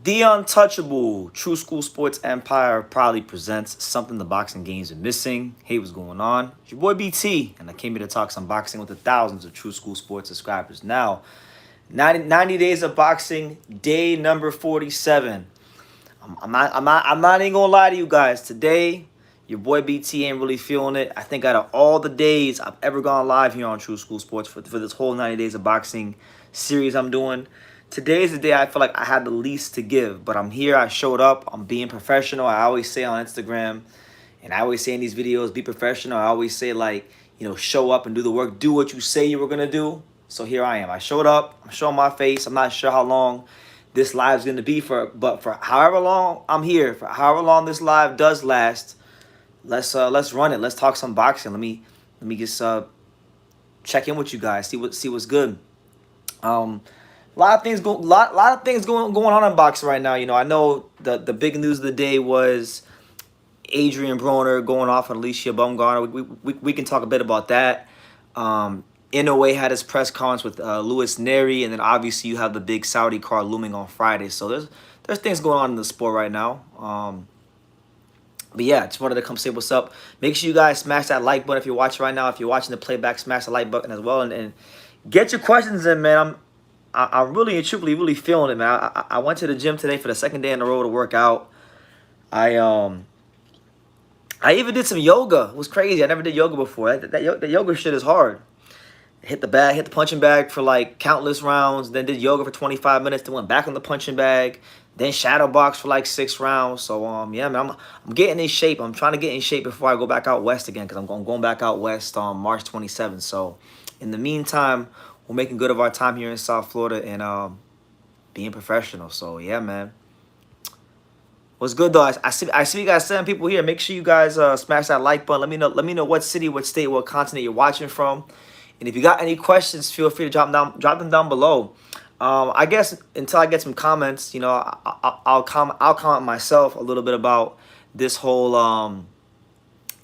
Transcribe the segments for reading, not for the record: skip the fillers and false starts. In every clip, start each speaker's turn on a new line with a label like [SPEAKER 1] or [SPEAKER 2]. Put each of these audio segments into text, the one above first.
[SPEAKER 1] The Untouchable True School Sports Empire proudly presents something the boxing games are missing. Hey, what's going on? It's your boy BT, and I came here to talk some boxing with the thousands of True School Sports subscribers. Now, 90 days of boxing, day number 47. I'm not even gonna lie to you guys. Today, your boy BT ain't really feeling it. I think out of all the days I've ever gone live here on True School Sports for this whole 90 days of boxing series I'm doing, today is the day I feel like I had the least to give. But I'm here, I showed up, I'm being professional. I always say on Instagram, and I always say in these videos, be professional. I always say, like, show up and do the work. Do what you say you were gonna do. So here I am. I showed up, I'm showing my face. I'm not sure how long this live is going to be but for however long I'm here, for however long this live does last, let's run it. Let's talk some boxing. Let me just check in with you guys, see what's good. A lot of things lot of things going on in boxing right now. I know the big news of the day was Adrian Broner going off on Alicia Baumgartner. We can talk a bit about that. Inoue had his press conference with Louis Neri, and then obviously you have the big Saudi card looming on Friday. So there's things going on in the sport right now. But yeah, just wanted to come say what's up. Make sure you guys smash that like button if you're watching right now. If you're watching the playback, smash the like button as well, and get your questions in, man. I'm really and truly really feeling it, man. I went to the gym today for the second day in a row to work out. I even did some yoga. It was crazy. I never did yoga before. That yoga shit is hard. Hit the punching bag for like countless rounds, then did yoga for 25 minutes, then went back on the punching bag, then shadow box for like 6 rounds. So yeah, man, I'm getting in shape. I'm trying to get in shape before I go back out west again, because I'm going back out west on March 27th. So in the meantime, we're making good of our time here in South Florida and being professional. So yeah, man. What's good though? I see you guys 7 people here. Make sure you guys smash that like button. Let me know what city, what state, what continent you're watching from. And if you got any questions, feel free to drop them down below. I guess until I get some comments, I'll comment myself a little bit about this whole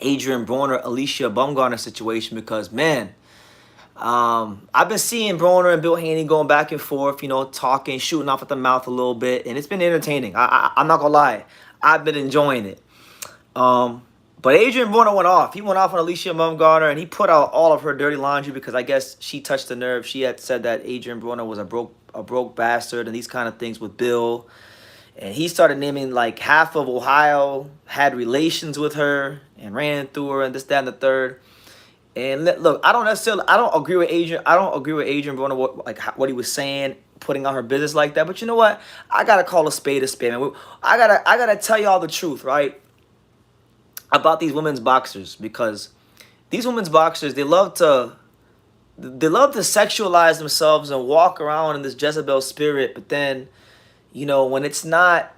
[SPEAKER 1] Adrian Broner, Alicia Baumgartner situation, because man, I've been seeing Broner and Bill Haney going back and forth, talking, shooting off at the mouth a little bit, and it's been entertaining. I'm not gonna lie, I've been enjoying it. But Adrian Broner went off. He went off on Alicia Baumgartner, and he put out all of her dirty laundry because I guess she touched the nerve. She had said that Adrian Broner was a broke bastard and these kind of things with Bill. And he started naming like half of Ohio had relations with her and ran through her and this, that, and the third. And look, I don't agree with Adrian. I don't agree with Adrian Broner what he was saying, putting on her business like that. But you know what? I gotta call a spade, man. I gotta tell y'all the truth, right? About these women's boxers, because these women's boxers, they love to sexualize themselves and walk around in this Jezebel spirit, but then when it's not,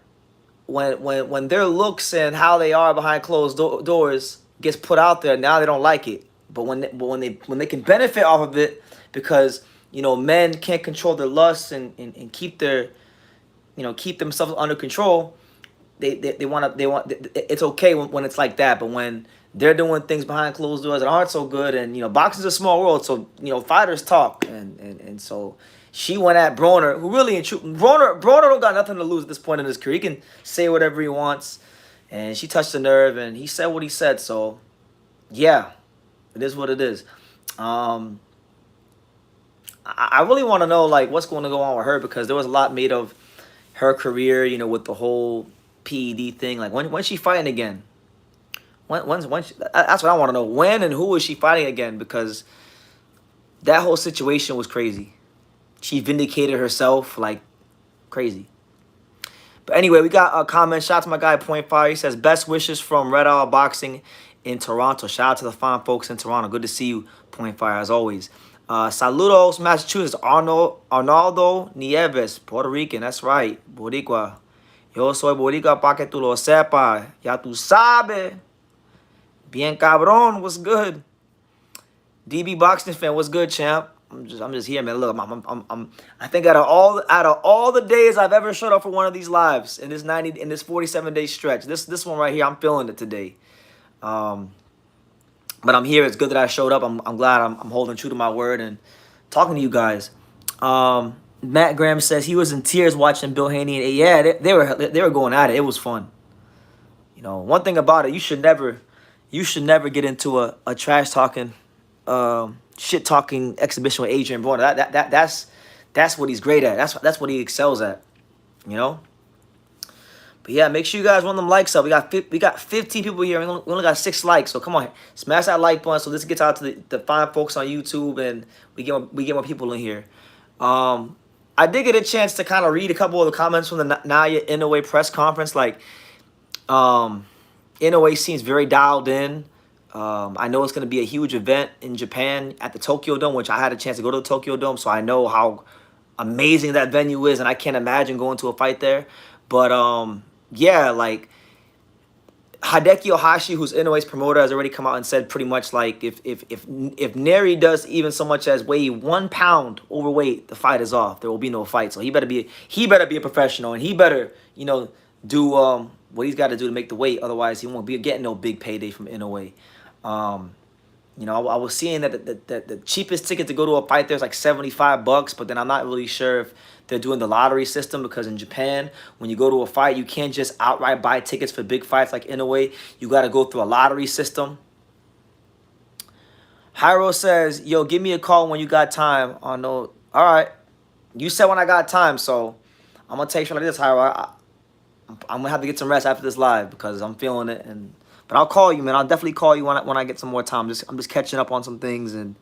[SPEAKER 1] when their looks and how they are behind closed doors gets put out there, now they don't like it. But when they can benefit off of it, because men can't control their lusts and keep keep themselves under control. They want it's okay when it's like that, but when they're doing things behind closed doors that aren't so good, and boxing's a small world, so fighters talk, and so she went at Broner, who really Broner don't got nothing to lose at this point in his career. He can say whatever he wants, and she touched the nerve, and he said what he said. So yeah, it is what it is. I really want to know like what's going to go on with her, because there was a lot made of her career, with the whole PED thing. Like when's she fighting again? That's what I want to know. When and who is she fighting again? Because that whole situation was crazy. She vindicated herself like crazy. But anyway, we got a comment. Shout out to my guy Point Fire. He says best wishes from Red Hour Boxing in Toronto. Shout out to the fine folks in Toronto. Good to see you, Point Fire, as always. Saludos, Massachusetts. Arnaldo Nieves, Puerto Rican. That's right, Boricua. Yo soy Boricua pa que tú lo sepas. Ya tú sabes. Bien cabrón. What's good? DB Boxing fan. What's good, champ? I'm just here, man. Look, I think out of all the days I've ever showed up for one of these lives in this 47-day stretch, this one right here, I'm feeling it today. But I'm here. It's good that I showed up. I'm glad I'm holding true to my word and talking to you guys. Matt Graham says he was in tears watching Bill Haney. And yeah, they were going at it. It was fun. You know, one thing about it, you should never get into a trash talking, shit talking exhibition with Adrian Broner. That's what he's great at. That's what he excels at. You know. But yeah, make sure you guys run them likes up. We got 15 people here. We only got 6 likes. So come on, smash that like button so this gets out to the fine folks on YouTube and we get more people in here. I did get a chance to kind of read a couple of the comments from the Naoya Inoue press conference. Like, Inoue seems very dialed in. I know it's going to be a huge event in Japan at the Tokyo Dome, which I had a chance to go to the Tokyo Dome, so I know how amazing that venue is, and I can't imagine going to a fight there. But yeah, like Hideki Ohashi, who's Inoue's promoter, has already come out and said pretty much like if Neri does even so much as weigh 1 pound overweight, the fight is off. There will be no fight. So he better be a professional, and he better do what he's got to do to make the weight. Otherwise, he won't be getting no big payday from Inoue. I was seeing that the cheapest ticket to go to a fight there is like $75, but then I'm not really sure if they're doing the lottery system, because in Japan, when you go to a fight, you can't just outright buy tickets for big fights like Inoue. You got to go through a lottery system. Hyro says, yo, give me a call when you got time. Oh, no. All right. You said when I got time, so I'm going to take shit like this, Hyro. I'm going to have to get some rest after this live because I'm feeling it. But I'll call you, man. I'll definitely call you when I get some more time. I'm just catching up on some things and,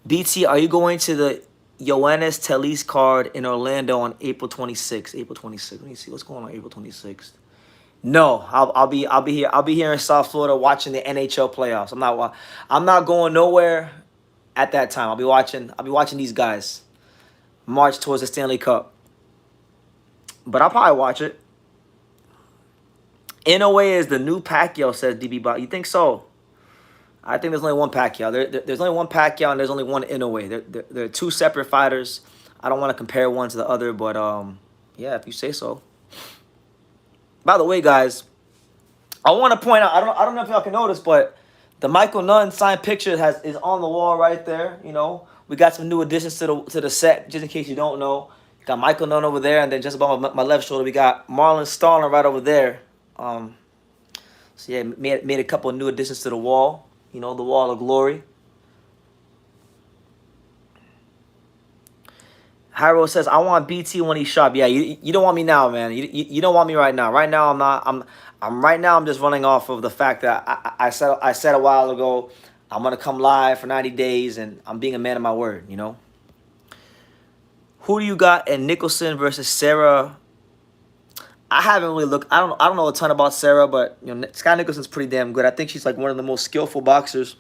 [SPEAKER 1] BT, are you going to the Ioannis Telis card in Orlando on April 26th? April 26th. Let me see what's going on April 26th. No, I'll be here. I'll be here in South Florida watching the NHL playoffs. I'm not going nowhere at that time. I'll be watching these guys march towards the Stanley Cup. But I'll probably watch it. Inoue is the new Pacquiao, says DB Bot. You think so? I think there's only one Pacquiao. There's only one Pacquiao and there's only one Inoue. They're two separate fighters. I don't want to compare one to the other, but yeah, if you say so. By the way, guys, I want to point out, I don't know if y'all can notice, but the Michael Nunn signed picture is on the wall right there. We got some new additions to the set, just in case you don't know. Got Michael Nunn over there, and then just above my left shoulder, we got Marlon Starling right over there. So yeah, made a couple of new additions to the wall. The wall of glory. Hyro says, I want BT when he's sharp. Yeah, you don't want me now, man. You don't want me right now. Right now, I'm not. I'm just running off of the fact that I said a while ago I'm gonna come live for 90 days, and I'm being a man of my word. Who do you got in Nicholson versus Sarah? I haven't really looked. I don't know a ton about Sarah, but Sky Nicholson's pretty damn good. I think she's like one of the most skillful boxers,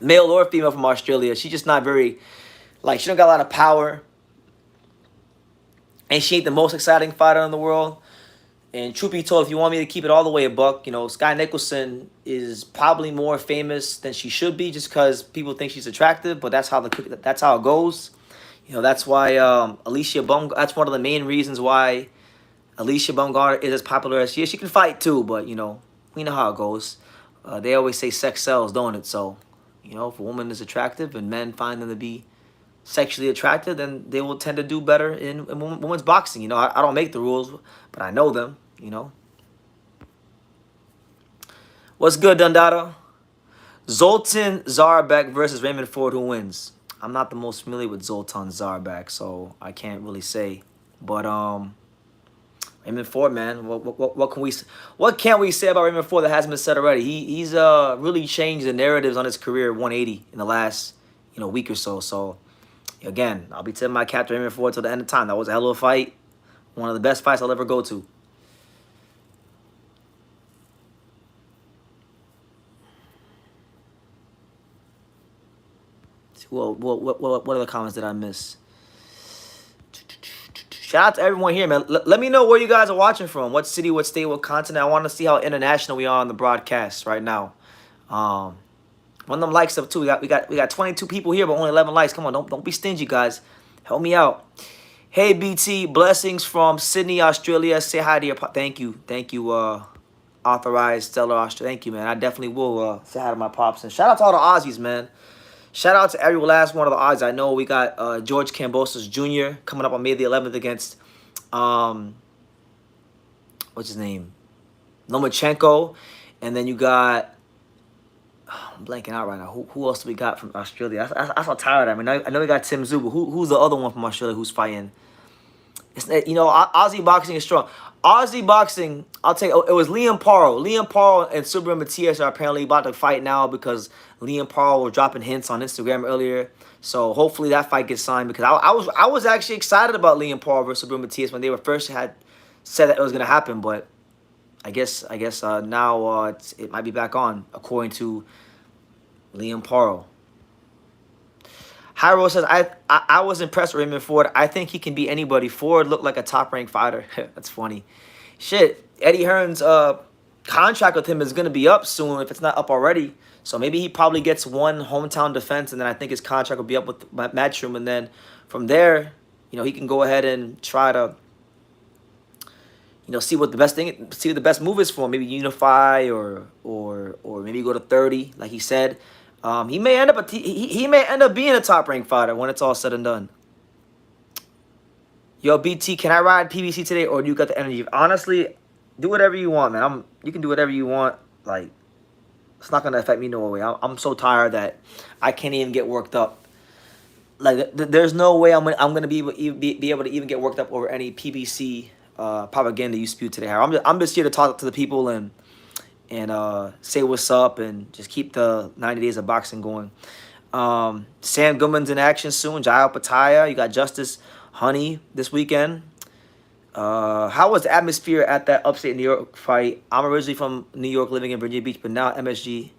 [SPEAKER 1] male or female, from Australia. She's just not very, she don't got a lot of power, and she ain't the most exciting fighter in the world. And truth be told, if you want me to keep it all the way a buck, Sky Nicholson is probably more famous than she should be, just because people think she's attractive. But that's how it goes. That's why Alicia Bumgarner. That's one of the main reasons why Alicia Bumgarner is as popular as she is. She can fight too, but we know how it goes. They always say sex sells, don't it? So, if a woman is attractive and men find them to be sexually attractive, then they will tend to do better in women's boxing. I don't make the rules, but I know them. What's good, Dundada? Zoltan Zarbek versus Raymond Ford, who wins? I'm not the most familiar with Zoltan Zarbek, so I can't really say. But Raymond Ford, man, what can we say about Raymond Ford that hasn't been said already? He's really changed the narratives on his career 180 in the last week or so. So again, I'll be tipping my cap to Raymond Ford till the end of time. That was a hell of a fight, one of the best fights I'll ever go to. Well, what other comments did I miss? Shout out to everyone here, man. Let me know where you guys are watching from. What city, what state, what continent. I want to see how international we are on the broadcast right now. Run them likes up too. We got 22 people here, but only 11 likes. Come on, don't be stingy, guys. Help me out. Hey, BT, blessings from Sydney, Australia. Say hi to your thank you, authorized Stellar Australia. Thank you, man. I definitely will say hi to my pops, and shout out to all the Aussies, man. Shout out to every last one of the odds. I know we got George Kambosos Jr. coming up on May the 11th against, what's his name? Lomachenko. And then you got, I'm blanking out right now. Who else do we got from Australia? I saw tired. I mean, I know we got Tim Zhu, but who's the other one from Australia who's fighting? It's, you know, Aussie boxing is strong. Aussie boxing, I'll take. It was Liam Paro. Liam Paro and Subram Matias are apparently about to fight now because Liam Paro was dropping hints on Instagram earlier. So hopefully that fight gets signed because I was actually excited about Liam Paro versus Subram Matias when they were first had said that it was gonna happen, but I guess now it might be back on according to Liam Paro. Hyro says, I was impressed with Raymond Ford. I think he can beat anybody. Ford looked like a top-ranked fighter. That's funny. Shit, Eddie Hearn's contract with him is going to be up soon if it's not up already. So maybe he probably gets one hometown defense, and then I think his contract will be up with Matchroom. And then from there, you know, he can go ahead and try to, you know, see what the best move is for him. Maybe unify or maybe go to 30, like he said. He may end up being a top-ranked fighter when it's all said and done. Yo, BT, can I ride PBC today, or do you got the energy? Honestly, do whatever you want, man. You can do whatever you want. Like, it's not gonna affect me no way. I'm so tired that I can't even get worked up. Like, there's no way I'm gonna be able to even get worked up over any PBC propaganda you spew today. I'm just here to talk to the people and say what's up and just keep the 90 days of boxing going. Sam Goodman's in action soon. Jael Pataya. You got Justice Honey this weekend. How was the atmosphere at that upstate New York fight? I'm originally from New York, living in Virginia Beach, but now MSG.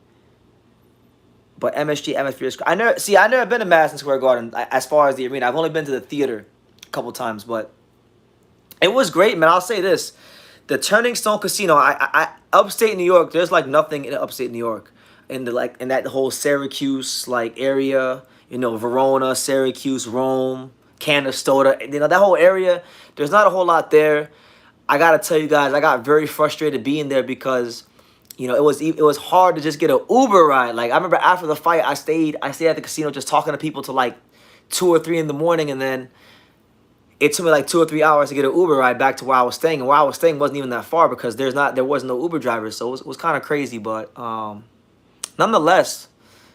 [SPEAKER 1] But MSG atmosphere is... I've never been to Madison Square Garden as far as the arena. I've only been to the theater a couple times, but it was great, man. I'll say this. The Turning Stone Casino, upstate New York, there's like nothing in upstate New York. In that whole Syracuse like area, you know, Verona, Syracuse, Rome, Canastota, you know, that whole area, there's not a whole lot there. I gotta tell you guys, I got very frustrated being there because, you know, it was hard to just get an Uber ride. Like, I remember after the fight, I stayed at the casino just talking to people till like 2 or 3 in the morning, and then it took me like 2 or 3 hours to get an Uber ride back to where I was staying. And where I was staying wasn't even that far because there wasn't no Uber drivers. So it was kind of crazy. But nonetheless,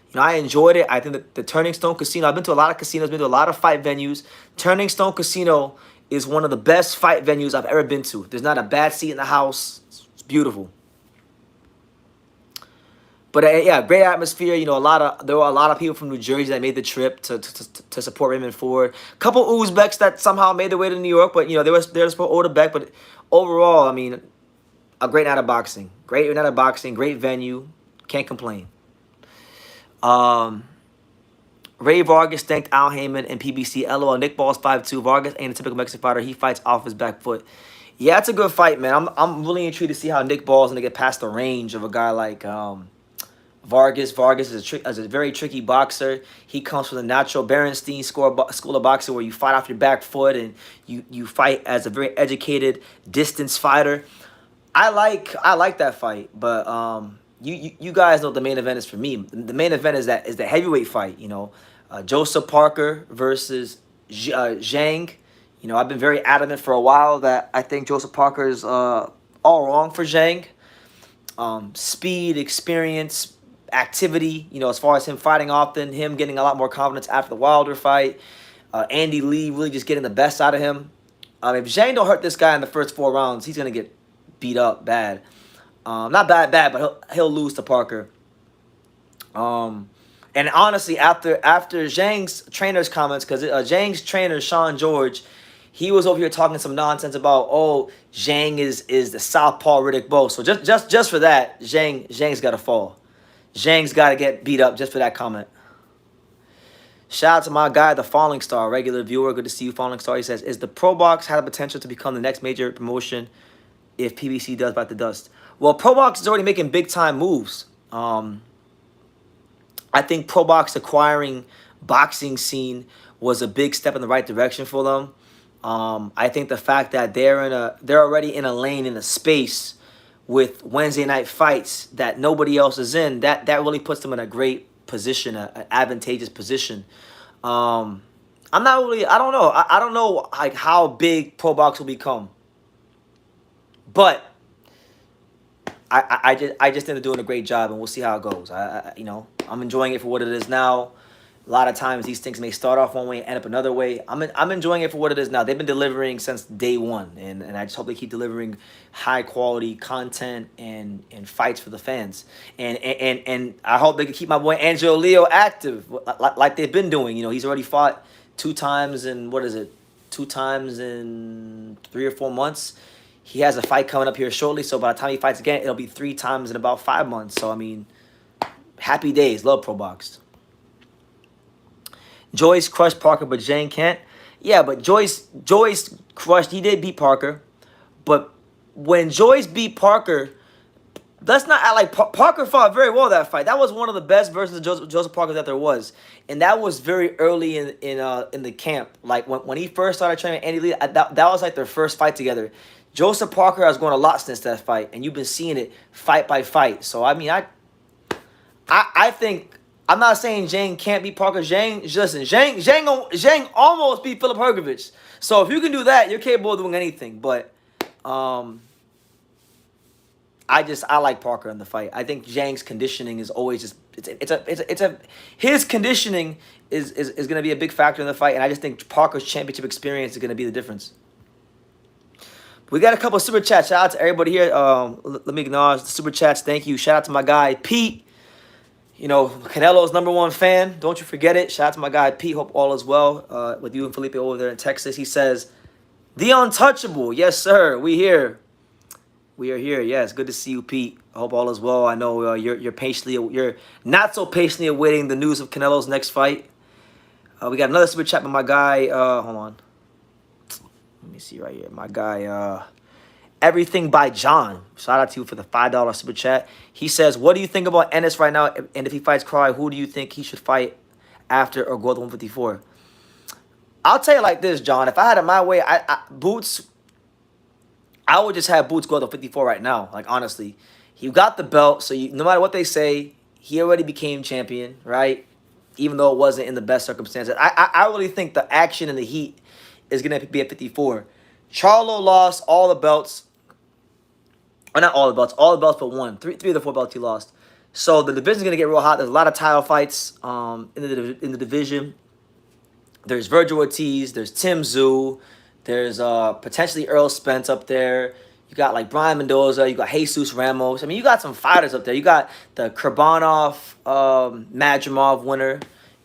[SPEAKER 1] you know, I enjoyed it. I think that the Turning Stone Casino, I've been to a lot of casinos, been to a lot of fight venues. Turning Stone Casino is one of the best fight venues I've ever been to. There's not a bad seat in the house. It's beautiful. But yeah, great atmosphere. You know, there were a lot of people from New Jersey that made the trip to support Raymond Ford. A couple Uzbeks that somehow made their way to New York, but you know, they were there to support Odebek. But overall, I mean, a great night of boxing. Great night of boxing. Great venue. Can't complain. Ray Vargas thanked Al Heyman and PBC. LOL. Nick Ball's 5'2". Vargas ain't a typical Mexican fighter. He fights off his back foot. Yeah, it's a good fight, man. I'm really intrigued to see how Nick Ball's gonna get past the range of a guy like Vargas. Vargas is a very tricky boxer. He comes from the natural Berenstein school of boxing where you fight off your back foot and you fight as a very educated distance fighter. I like that fight, but you guys know what the main event is for me. The main event is the heavyweight fight. You know, Joseph Parker versus Zhang. You know, I've been very adamant for a while that I think Joseph Parker is all wrong for Zhang. Speed, experience, activity, you know, as far as him fighting often, him getting a lot more confidence after the Wilder fight, Andy Lee really just getting the best out of him. If Zhang don't hurt this guy in the first 4 rounds, he's going to get beat up bad. Not bad, but he'll lose to Parker. And honestly, after Zhang's trainer's comments, because Zhang's trainer, Sean George, he was over here talking some nonsense about, oh, Zhang is the southpaw Riddick Bowe. So just for that, Zhang's got to fall. Zhang's got to get beat up just for that comment. Shout out to my guy, the Falling Star, regular viewer. Good to see you, Falling Star. He says, is the ProBox have the potential to become the next major promotion if PBC does bite the dust? Well, ProBox is already making big-time moves. I think ProBox acquiring boxing scene was a big step in the right direction for them. I think the fact that they're already in a lane, in a space with Wednesday night fights that nobody else is in, that really puts them in a great position, an advantageous position. I'm not really. I don't know. I don't know like how big ProBox will become, but I just think they're doing a great job, and we'll see how it goes. You know, I'm enjoying it for what it is now. A lot of times these things may start off one way and end up another way. I'm enjoying it for what it is now. They've been delivering since day one, and I just hope they keep delivering high quality content and fights for the fans. And I hope they can keep my boy Angelo Leo active like they've been doing. You know, he's already fought 2 times in, what is it, 2 times in 3 or 4 months. He has a fight coming up here shortly, so by the time he fights again, it'll be 3 times in about 5 months. So, I mean, happy days. Love ProBox. Joyce crushed Parker, but Jane can't. Yeah, but Joyce crushed. He did beat Parker. But when Joyce beat Parker, let's not act like Parker fought very well that fight. That was one of the best versions of Joseph Parker that there was. And that was very early in the camp. Like, when he first started training with Andy Lee, that was like their first fight together. Joseph Parker has grown a lot since that fight, and you've been seeing it fight by fight. So, I mean, I think... I'm not saying Zhang can't beat Parker. Zhang almost beat Philip Hergovich. So if you can do that, you're capable of doing anything. But I like Parker in the fight. I think Zhang's conditioning is always just his conditioning is going to be a big factor in the fight, and I just think Parker's championship experience is going to be the difference. We got a couple of super chats. Shout out to everybody here. Let me acknowledge the super chats. Thank you. Shout out to my guy Pete. You know, Canelo's #1 fan. Don't you forget it. Shout out to my guy Pete. Hope all is well with you and Felipe over there in Texas. He says, "The untouchable." Yes, sir. We here. We are here. Yes, good to see you, Pete. I hope all is well. I know you're not so patiently awaiting the news of Canelo's next fight. We got another super chat by my guy. Hold on. Let me see right here. My guy. Everything by John. Shout out to you for the $5 super chat. He says, what do you think about Ennis right now? And if he fights Cry, who do you think he should fight after or go to 154? I'll tell you like this, John. If I had it my way, Boots, I would just have Boots go to 54 right now. Like, honestly. He got the belt, so no matter what they say, he already became champion, right? Even though it wasn't in the best circumstances. I really think the action and the heat is going to be at 54. Charlo lost all the belts. Or not all the belts but one. Three of the 4 belts he lost. So the division's going to get real hot. There's a lot of title fights in the division. There's Virgil Ortiz. There's Tim Tszyu. There's potentially Earl Spence up there. You got like Brian Mendoza. You got Jesus Ramos. I mean, you got some fighters up there. You got the Kurbanov, Madrimov winner.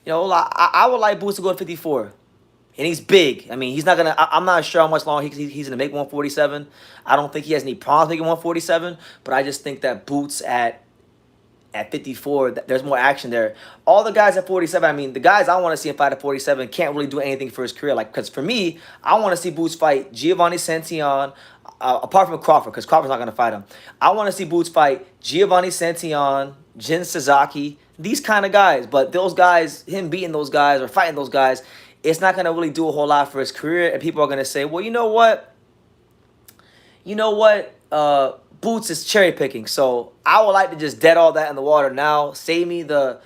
[SPEAKER 1] You know, I would like Boots to go to 54. And he's big. I mean, he's not going to... I'm not sure how much longer he's going to make 147. I don't think he has any problems making 147. But I just think that Boots at 54, there's more action there. All the guys at 47, I mean, the guys I want to see him fight at 47 can't really do anything for his career. Like, because for me, I want to see Boots fight Giovanni Santillan, apart from Crawford, because Crawford's not going to fight him. I want to see Boots fight Giovanni Santillan, Jin Sasaki, these kind of guys. But those guys, him beating those guys or fighting those guys... it's not going to really do a whole lot for his career. And people are going to say, well, you know what? Boots is cherry picking. So I would like to just dead all that in the water now. Save me the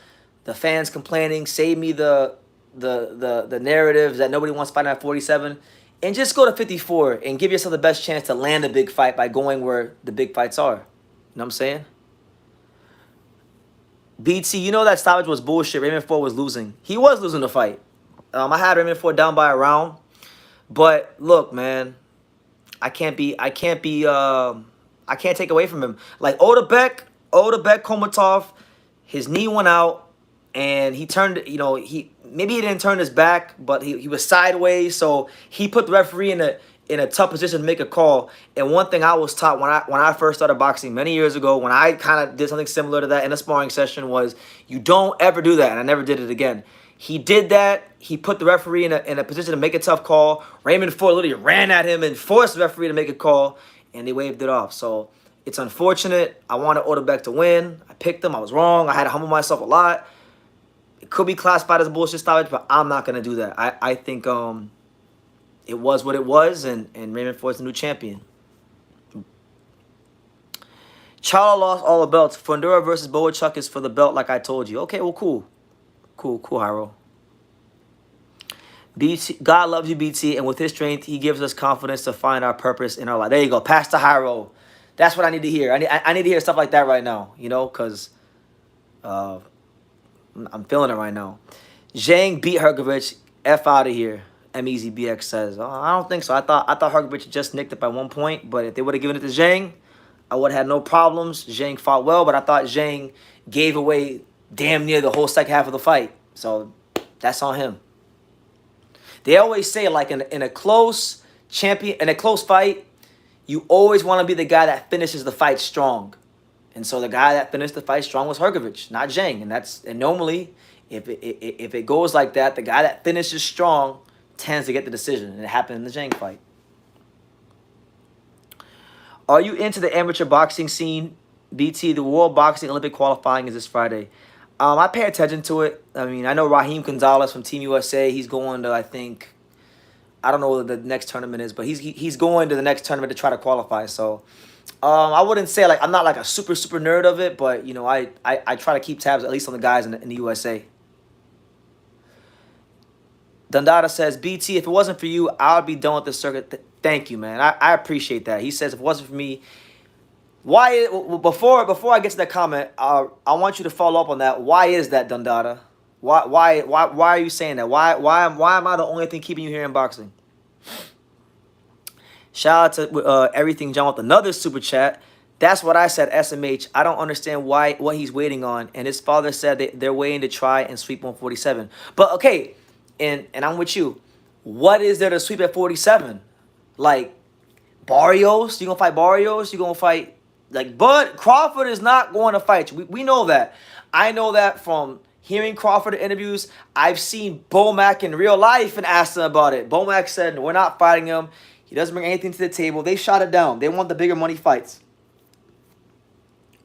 [SPEAKER 1] fans complaining. Save me the narratives that nobody wants to fight at 47. And just go to 54 and give yourself the best chance to land a big fight by going where the big fights are. You know what I'm saying? BT, you know that stoppage was bullshit. Raymond Ford was losing. He was losing the fight. I had Raymond Ford down by a round, but look, man, I can't take away from him. Like Odebek Komatov, his knee went out, and he turned. You know, maybe he didn't turn his back, but he was sideways, so he put the referee in a tough position to make a call. And one thing I was taught when I first started boxing many years ago, when I kind of did something similar to that in a sparring session, was you don't ever do that, and I never did it again. He did that. He put the referee in a position to make a tough call. Raymond Ford literally ran at him and forced the referee to make a call, and they waved it off. So it's unfortunate. I wanted Odebek to win. I picked him. I was wrong. I had to humble myself a lot. It could be classified as a bullshit stoppage, but I'm not going to do that. I think it was what it was, and Raymond Ford's the new champion. Charlo lost all the belts. Fundora versus Boachuk is for the belt, like I told you. Okay, well, cool. Cool, Hyro. BT, God loves you, BT, and with his strength, he gives us confidence to find our purpose in our life. There you go. Pass to Hyro. That's what I need to hear. I need to hear stuff like that right now, you know, because I'm feeling it right now. Zhang beat Hergovich. F out of here. MEZBX says. I don't think so. I thought Hergovich just nicked it by 1 point, but if they would have given it to Zhang, I would have had no problems. Zhang fought well, but I thought Zhang gave away damn near the whole second half of the fight. So that's on him. They always say, like, in a close fight, you always want to be the guy that finishes the fight strong. And so the guy that finished the fight strong was Hergovich, not Zhang. And normally, if it goes like that, the guy that finishes strong tends to get the decision. And it happened in the Zhang fight. Are you into the amateur boxing scene? BT, the World Boxing Olympic qualifying is this Friday. I pay attention to it. I mean, I know Raheem Gonzalez from Team USA. He's going to, I think, I don't know what the next tournament is, but he's going to the next tournament to try to qualify. So I wouldn't say, like, I'm not like a super nerd of it, but you know, I try to keep tabs at least on the guys in the USA. Dundada says, BT, if it wasn't for you, I would be done with the circuit. Thank you, man. I appreciate that. He says, if it wasn't for me, why? Before I get to that comment, I want you to follow up on that. Why is that, Dundada? Why are you saying that? Why am I the only thing keeping you here in boxing? Shout out to Everything John with another super chat. That's what I said, SMH. I don't understand what he's waiting on. And his father said they're waiting to try and sweep 147. But okay, and I'm with you. What is there to sweep at 47? Like Barrios? You gonna fight Barrios? You gonna fight like Bud Crawford is not going to fight you. We know that. I know that from hearing Crawford in interviews. I've seen Bomac in real life and asked him about it. Bomac said, we're not fighting him. He doesn't bring anything to the table. They shot it down. They want the bigger money fights.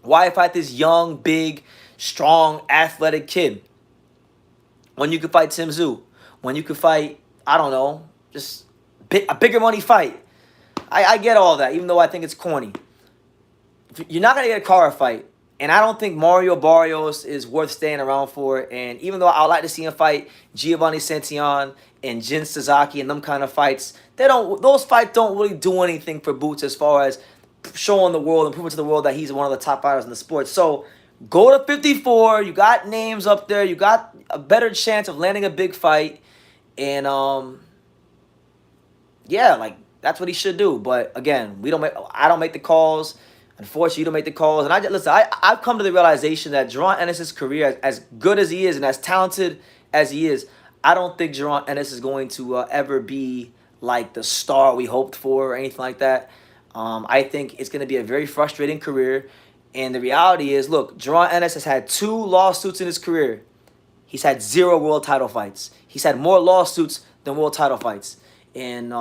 [SPEAKER 1] Why fight this young, big, strong, athletic kid when you could fight Tim Tszyu? When you could fight, I don't know, just a bigger money fight? I get all that, even though I think it's corny. You're not going to get a car fight. And I don't think Mario Barrios is worth staying around for. And even though I would like to see him fight Giovanni Santillan and Jin Sasaki and them kind of fights, those fights don't really do anything for Boots as far as showing the world and proving to the world that he's one of the top fighters in the sport. So go to 54. You got names up there. You got a better chance of landing a big fight. And yeah, like that's what he should do. But again, I don't make the calls. Unfortunately, you don't make the calls. And I've come to the realization that Jaron Ennis' career, as good as he is and as talented as he is, I don't think Jaron Ennis is going to ever be like the star we hoped for or anything like that. I think it's going to be a very frustrating career. And the reality is, look, Jaron Ennis has had 2 lawsuits in his career. He's had 0 world title fights. He's had more lawsuits than world title fights. And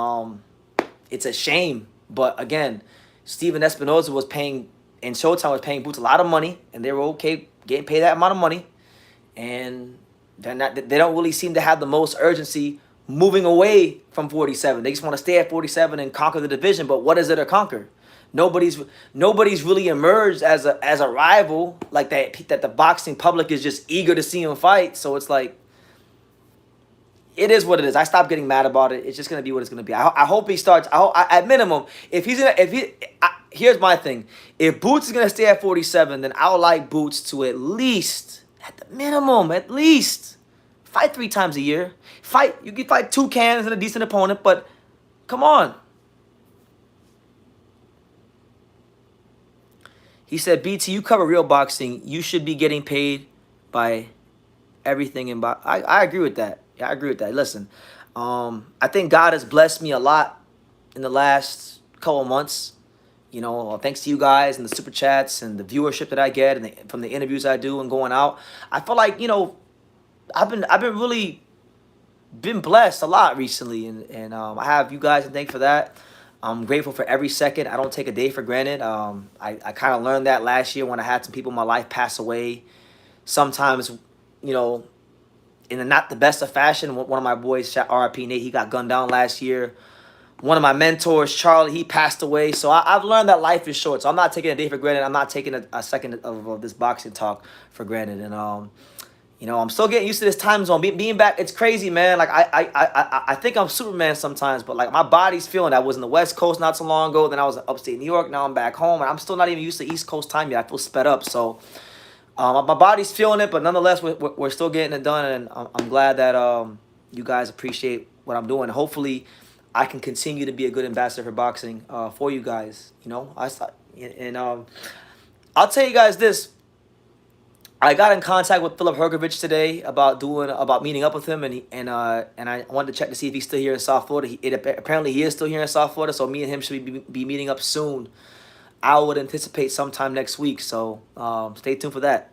[SPEAKER 1] it's a shame. But again, Steven Espinoza was paying, and Showtime was paying Boots a lot of money, and they were okay getting paid that amount of money. And they don't really seem to have the most urgency moving away from 47. They just want to stay at 47 and conquer the division. But what is it to conquer? Nobody's really emerged as a rival like that the boxing public is just eager to see him fight. So it's like, it is what it is. I stopped getting mad about it. It's just gonna be what it's gonna be. I hope he starts. At minimum, here's my thing. If Boots is gonna stay at 47, then I would like Boots to at least, at the minimum, at least fight 3 times a year. You can fight 2 cans and a decent opponent, but come on. He said, BT, you cover real boxing. You should be getting paid by everything in boxing. I agree with that. Yeah, I agree with that. Listen, I think God has blessed me a lot in the last couple of months. You know, thanks to you guys and the super chats and the viewership that I get and from the interviews I do and going out. I feel like, you know, I've been blessed a lot recently, and I have you guys to thank for that. I'm grateful for every second. I don't take a day for granted. I kind of learned that last year when I had some people in my life pass away. Sometimes, you know, in not the best of fashion. One of my boys, RIP Nate, he got gunned down last year. One of my mentors, Charlie, he passed away. So I've learned that life is short. So I'm not taking a day for granted. I'm not taking a second of this boxing talk for granted. And you know, I'm still getting used to this time zone. Being back, it's crazy, man. Like I think I'm Superman sometimes, but like my body's feeling that. I was in the West Coast not so long ago. Then I was in upstate New York. Now I'm back home, and I'm still not even used to East Coast time yet. I feel sped up. So my body's feeling it, but nonetheless, we're still getting it done, and I'm glad that you guys appreciate what I'm doing. Hopefully, I can continue to be a good ambassador for boxing for you guys. You know, I'll tell you guys this. I got in contact with Philip Hergovich today about meeting up with him, and I wanted to check to see if he's still here in South Florida. Apparently he is still here in South Florida, so me and him should be meeting up soon. I would anticipate sometime next week, so stay tuned for that.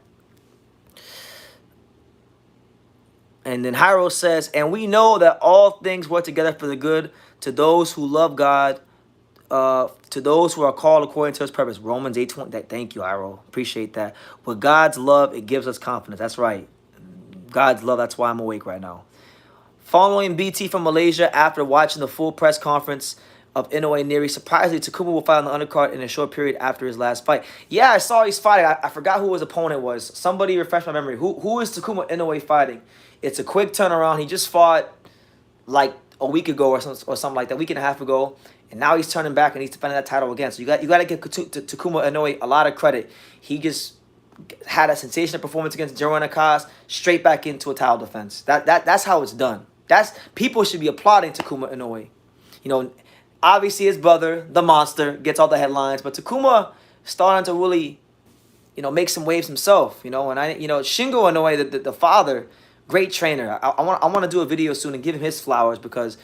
[SPEAKER 1] And then Hyro says, and we know that all things work together for the good to those who love God, to those who are called according to his purpose. Romans 8:20. Thank you, Hyro. Appreciate that. With God's love, it gives us confidence. That's right. God's love, that's why I'm awake right now. Following BT from Malaysia after watching the full press conference of Inoue Neri, surprisingly, Takuma will fight on the undercard in a short period after his last fight. Yeah, I saw he's fighting. I forgot who his opponent was. Somebody refresh my memory. Who is Takuma Inoue fighting? It's a quick turnaround. He just fought like a week ago or something like that, week and a half ago, and now he's turning back and he's defending that title again. So you got to give Takuma Inoue a lot of credit. He just had a sensational performance against Jerome Nakaz, straight back into a title defense. That's how it's done. People should be applauding Takuma Inoue. You know, obviously his brother, the Monster, gets all the headlines, but Takuma starting to really, you know, make some waves himself. You know, and Shingo Inoue, the father. Great trainer. I want to do a video soon and give him his flowers because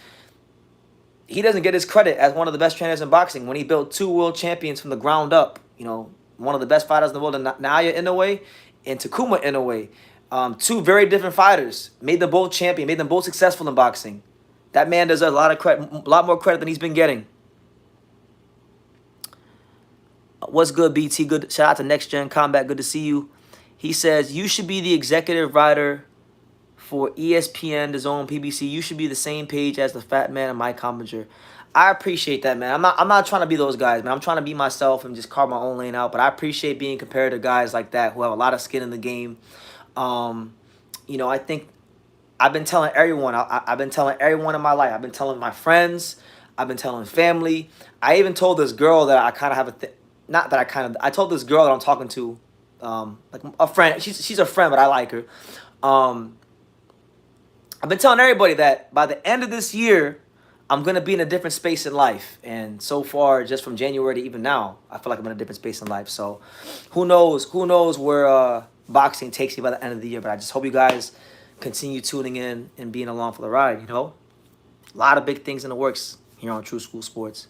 [SPEAKER 1] he doesn't get his credit as one of the best trainers in boxing when he built 2 world champions from the ground up. You know, one of the best fighters in the world, Naoya Inoue and Takuma Inoue. 2 very different fighters. Made them both champion. Made them both successful in boxing. That man deserves a lot of credit, a lot more credit than he's been getting. What's good, BT? Good. Shout out to Next Gen Combat. Good to see you. He says you should be the executive writer for ESPN, the Zone, PBC. You should be the same page as the Fat Man and Mike Commager. I appreciate that, man. I'm not trying to be those guys, man. I'm trying to be myself and just carve my own lane out. But I appreciate being compared to guys like that who have a lot of skin in the game. You know, I think I've been telling everyone. I've been telling everyone in my life. I've been telling my friends. I've been telling family. I even told this girl that I kind of have I told this girl that I'm talking to, like a friend. She's a friend, but I like her. I've been telling everybody that by the end of this year, I'm going to be in a different space in life. And so far, just from January to even now, I feel like I'm in a different space in life. So who knows where boxing takes me by the end of the year. But I just hope you guys continue tuning in and being along for the ride, you know. A lot of big things in the works here on True School Sports.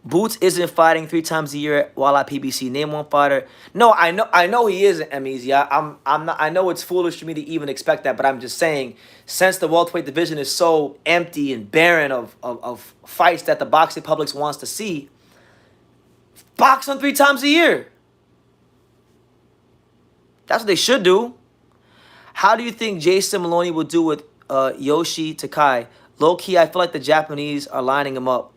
[SPEAKER 1] Boots isn't fighting 3 times a year while at PBC. Name one fighter. No, I know he isn't, MEZ. I'm not. I know it's foolish for me to even expect that, but I'm just saying, since the welterweight division is so empty and barren of fights that the boxing public wants to see, box on 3 times a year. That's what they should do. How do you think Jason Maloney will do with Yoshi Takai? Low key, I feel like the Japanese are lining him up.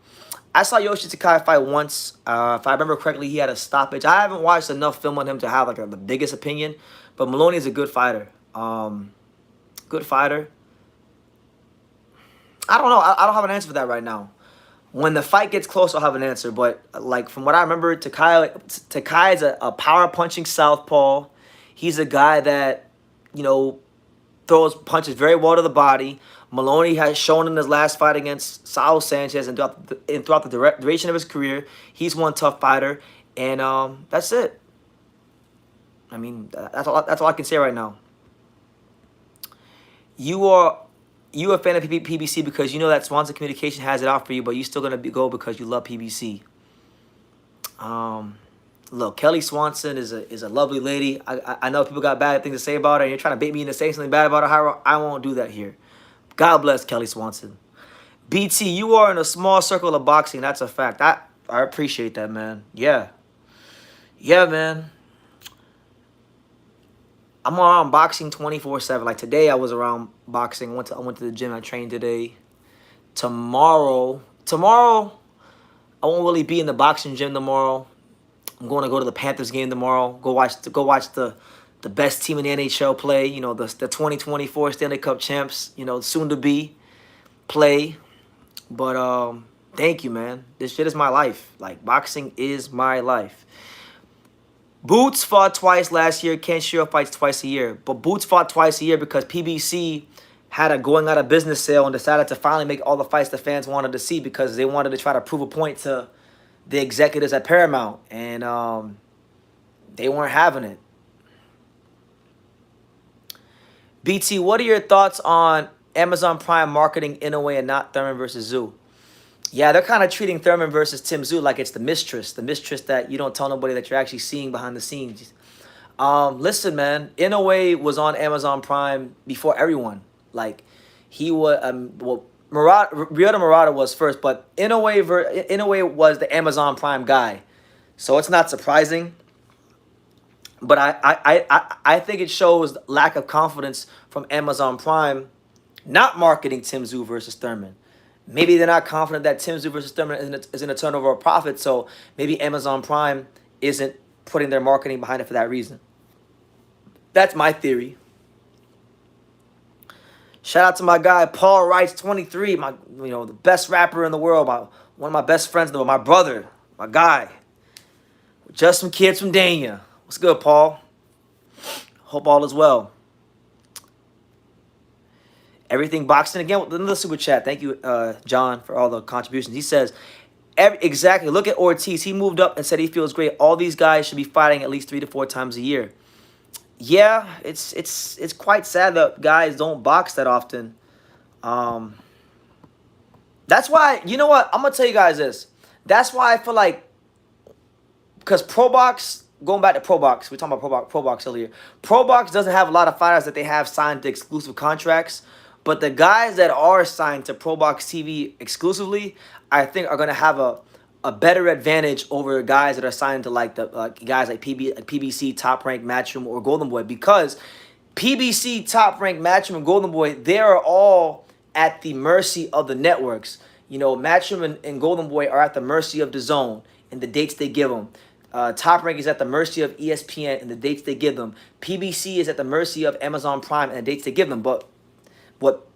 [SPEAKER 1] I saw Yoshi Takai fight once. If I remember correctly, he had a stoppage. I haven't watched enough film on him to have like the biggest opinion, but Maloney is a good fighter. Good fighter. I don't know. I don't have an answer for that right now. When the fight gets close, I'll have an answer. But like from what I remember, Takai is a power punching southpaw. He's a guy that, you know, throws punches very well to the body. Maloney has shown in his last fight against Saul Sanchez and throughout the duration of his career, he's one tough fighter. And that's it. I mean, that's all I can say right now. You a fan of PBC because you know that Swanson Communication has it out for you, but you're still going to go because you love PBC. Look, Kelly Swanson is a lovely lady. I know people got bad things to say about her, and you're trying to bait me into saying something bad about her. I won't do that here. God bless Kelly Swanson. BT, you are in a small circle of boxing. That's a fact. I appreciate that, man. Yeah. Yeah, man. I'm around boxing 24/7. Like today, I was around boxing. I went to the gym. I trained today. Tomorrow, I won't really be in the boxing gym tomorrow. I'm going to go to the Panthers game tomorrow. Go watch the best team in the NHL play. You know, the 2024 Stanley Cup champs. You know, soon to be play. But thank you, man. This shit is my life. Like, boxing is my life. Boots fought twice last year. Kenshiro fights twice a year. But Boots fought twice a year because PBC had a going out of business sale and decided to finally make all the fights the fans wanted to see because they wanted to try to prove a point to the executives at Paramount. And they weren't having it. BT, what are your thoughts on Amazon Prime marketing Inoue and not Thurman versus Zhu? Yeah, they're kind of treating Thurman versus Tim Zhu like it's the mistress that you don't tell nobody that you're actually seeing behind the scenes. Listen, man, Inoue was on Amazon Prime before everyone. Like, he was, well, Ryota Murata was first, but Inoue was the Amazon Prime guy. So it's not surprising. But I think it shows lack of confidence from Amazon Prime not marketing Tim Zhu versus Thurman. Maybe they're not confident that Tim Zhu versus Thurman is in a turnover of profit, so maybe Amazon Prime isn't putting their marketing behind it for that reason. That's my theory. Shout out to my guy Paul Wrights 23, the best rapper in the world, one of my best friends in the world, my brother, my guy. Just some kids from Dania. What's good, Paul? Hope all is well. Everything boxing again with another super chat. Thank you, John, for all the contributions. He says, exactly. Look at Ortiz. He moved up and said he feels great. All these guys should be fighting at least 3 to 4 times a year. Yeah, it's quite sad that guys don't box that often. That's why, you know what? I'm gonna tell you guys this. That's why I feel like, because ProBox, going back to ProBox, we were talking about ProBox earlier. ProBox doesn't have a lot of fighters that they have signed to exclusive contracts. But the guys that are signed to ProBox TV exclusively, I think are going to have a better advantage over guys that are signed to guys like PBC, Top Rank, Matchroom, or Golden Boy. Because PBC, Top Rank, Matchroom, and Golden Boy, they are all at the mercy of the networks. You know, Matchroom and Golden Boy are at the mercy of DAZN and the dates they give them. Top Rank is at the mercy of ESPN and the dates they give them. PBC is at the mercy of Amazon Prime and the dates they give them. But what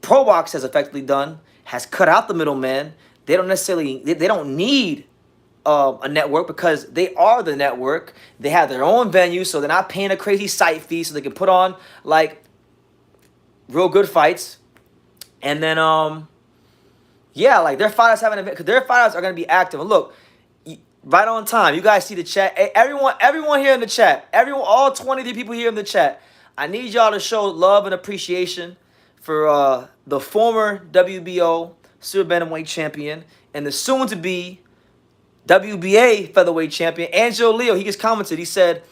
[SPEAKER 1] ProBox has effectively done has cut out the middleman. They don't necessarily, they don't need a network because they are the network. They have their own venue, so they're not paying a crazy site fee, so they can put on like real good fights. And then yeah, like their fighters have an event because their fighters are gonna be active. And look, right on time. You guys see the chat. Hey, everyone here in the chat, all 23 people here in the chat. I need y'all to show love and appreciation for the former WBO super bantamweight champion and the soon-to-be WBA featherweight champion, Angelo Leo. He just commented. He said,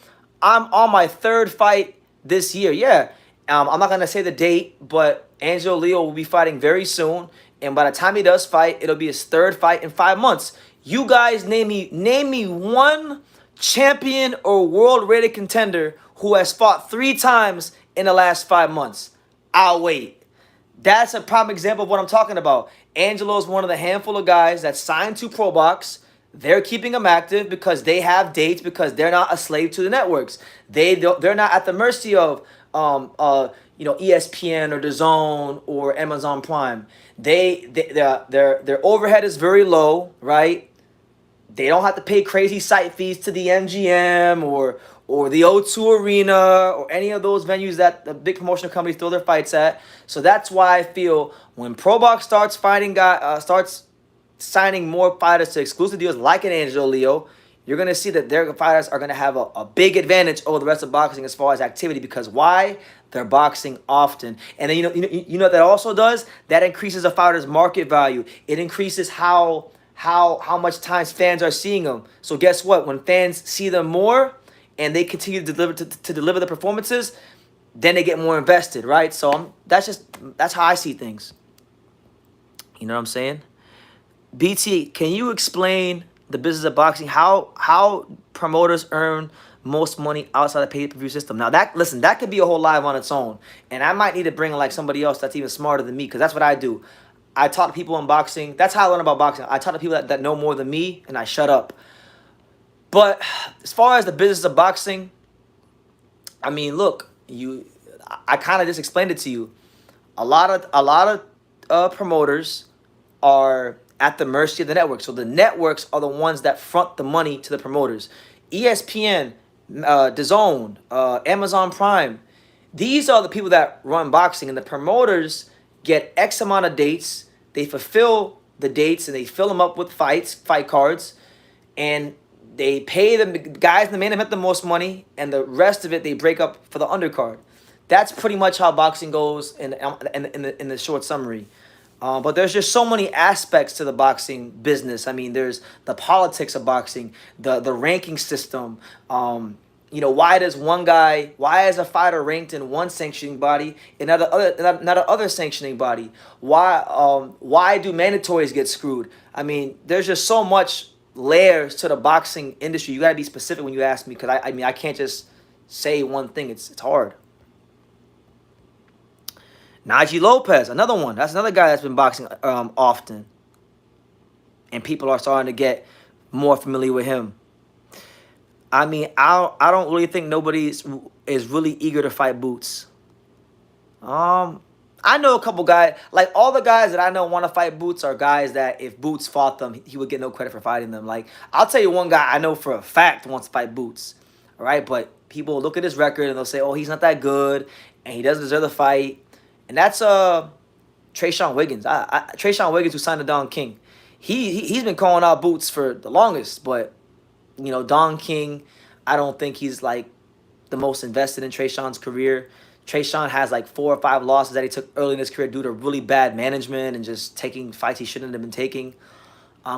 [SPEAKER 1] "I'm on my 3rd fight this year." Yeah, I'm not gonna say the date, but Angelo Leo will be fighting very soon, and by the time he does fight, it'll be his 3rd fight in 5 months. You guys name me one champion or world-rated contender who has fought 3 times in the last 5 months. I'll wait. That's a prime example of what I'm talking about. Angelo is one of the handful of guys that's signed to ProBox. They're keeping him active because they have dates, because they're not a slave to the networks. They're not at the mercy of ESPN or DAZN or Amazon Prime. Their overhead is very low, right? They don't have to pay crazy site fees to the MGM or the O2 Arena or any of those venues that the big promotional companies throw their fights at. So that's why I feel when ProBox starts signing more fighters to exclusive deals like an Angelo Leo, you're going to see that their fighters are going to have a big advantage over the rest of boxing as far as activity. Because why? They're boxing often. And then you know what that also does? That increases a fighter's market value. It increases how much times fans are seeing them. So guess what? When fans see them more and they continue to deliver the performances, then they get more invested, right? So that's how I see things. You know what I'm saying? BT, can you explain the business of boxing? How promoters earn most money outside the pay-per-view system? Now that could be a whole live on its own, and I might need to bring like somebody else that's even smarter than me, because that's what I do. I talk to people in boxing. That's how I learn about boxing. I talk to people that know more than me, and I shut up. But as far as the business of boxing, I mean, look, I kind of just explained it to you. A lot of promoters are at the mercy of the networks. So the networks are the ones that front the money to the promoters. ESPN, DAZN, Amazon Prime. These are the people that run boxing, and the promoters get X amount of dates. They fulfill the dates, and they fill them up with fight cards, and they pay the guys in the main event the most money, and the rest of it they break up for the undercard. That's pretty much how boxing goes in the short summary. But there's just so many aspects to the boxing business. I mean, there's the politics of boxing, the ranking system. Why is a fighter ranked in one sanctioning body and not another sanctioning body? Why do mandatories get screwed? I mean, there's just so much layers to the boxing industry. You gotta be specific when you ask me, because I can't just say one thing. It's hard. Najee Lopez, another one. That's another guy that's been boxing often, and people are starting to get more familiar with him. I mean, I don't really think nobody is really eager to fight Boots. I know a couple guys, like all the guys that I know want to fight Boots are guys that if Boots fought them, he would get no credit for fighting them. Like, I'll tell you one guy I know for a fact wants to fight Boots, all right? But people look at his record and they'll say, oh, he's not that good, and he doesn't deserve the fight. And that's Trayshawn Wiggins. Trayshawn Wiggins, who signed to Don King. He's been calling out Boots for the longest, but Don King, I don't think he's like the most invested in Trayshawn's career. Trayshawn has like 4 or 5 losses that he took early in his career due to really bad management and just taking fights he shouldn't have been taking.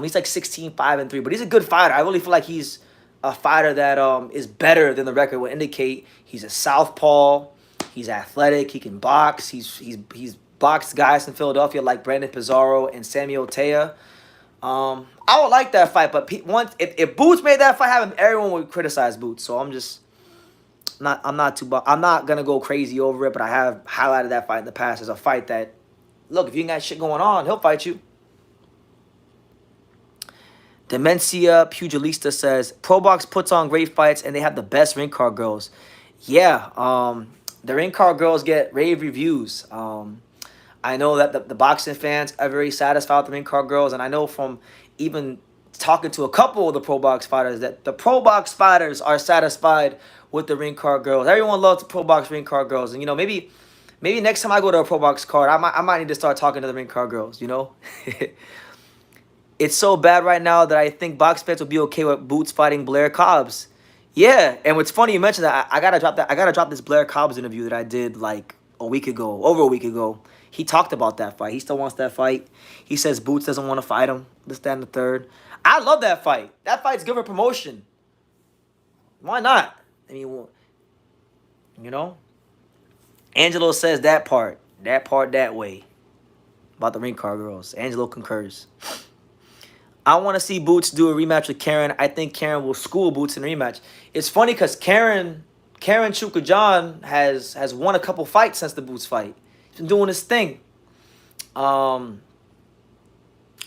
[SPEAKER 1] He's like 16-5-3, but he's a good fighter. I really feel like he's a fighter that is better than the record would indicate. He's a southpaw. He's athletic. He can box. He's boxed guys in Philadelphia like Brandon Pizarro and Samuel Taya. I would like that fight, but if Boots made that fight happen, everyone would criticize Boots. So I'm not gonna go crazy over it, but I have highlighted that fight in the past as a fight that, look, if you ain't got shit going on, he'll fight you. Demencia Pugilista says ProBox puts on great fights and they have the best ring card girls. Yeah, the ring card girls get rave reviews. I know that the boxing fans are very satisfied with the ring card girls, and I know from even talking to a couple of the ProBox fighters that the ProBox fighters are satisfied with the ring card girls. Everyone loves the ProBox ring card girls, and maybe next time I go to a ProBox card, I might need to start talking to the ring card girls. It's so bad right now that I think box fans will be okay with Boots fighting Blair Cobbs. Yeah, and what's funny, you mentioned that. I gotta drop this Blair Cobbs interview that I did like over a week ago. He talked about that fight. He still wants that fight. He says Boots doesn't want to fight him. This, that, and the third. I love that fight. That fight's good for promotion. Why not? I mean, Angelo says that part that way about the ring card girls. Angelo concurs. I want to see Boots do a rematch with Karen. I think Karen will school Boots in a rematch. It's funny because Karen Chukajan has won a couple fights since the Boots fight. He's been doing his thing. I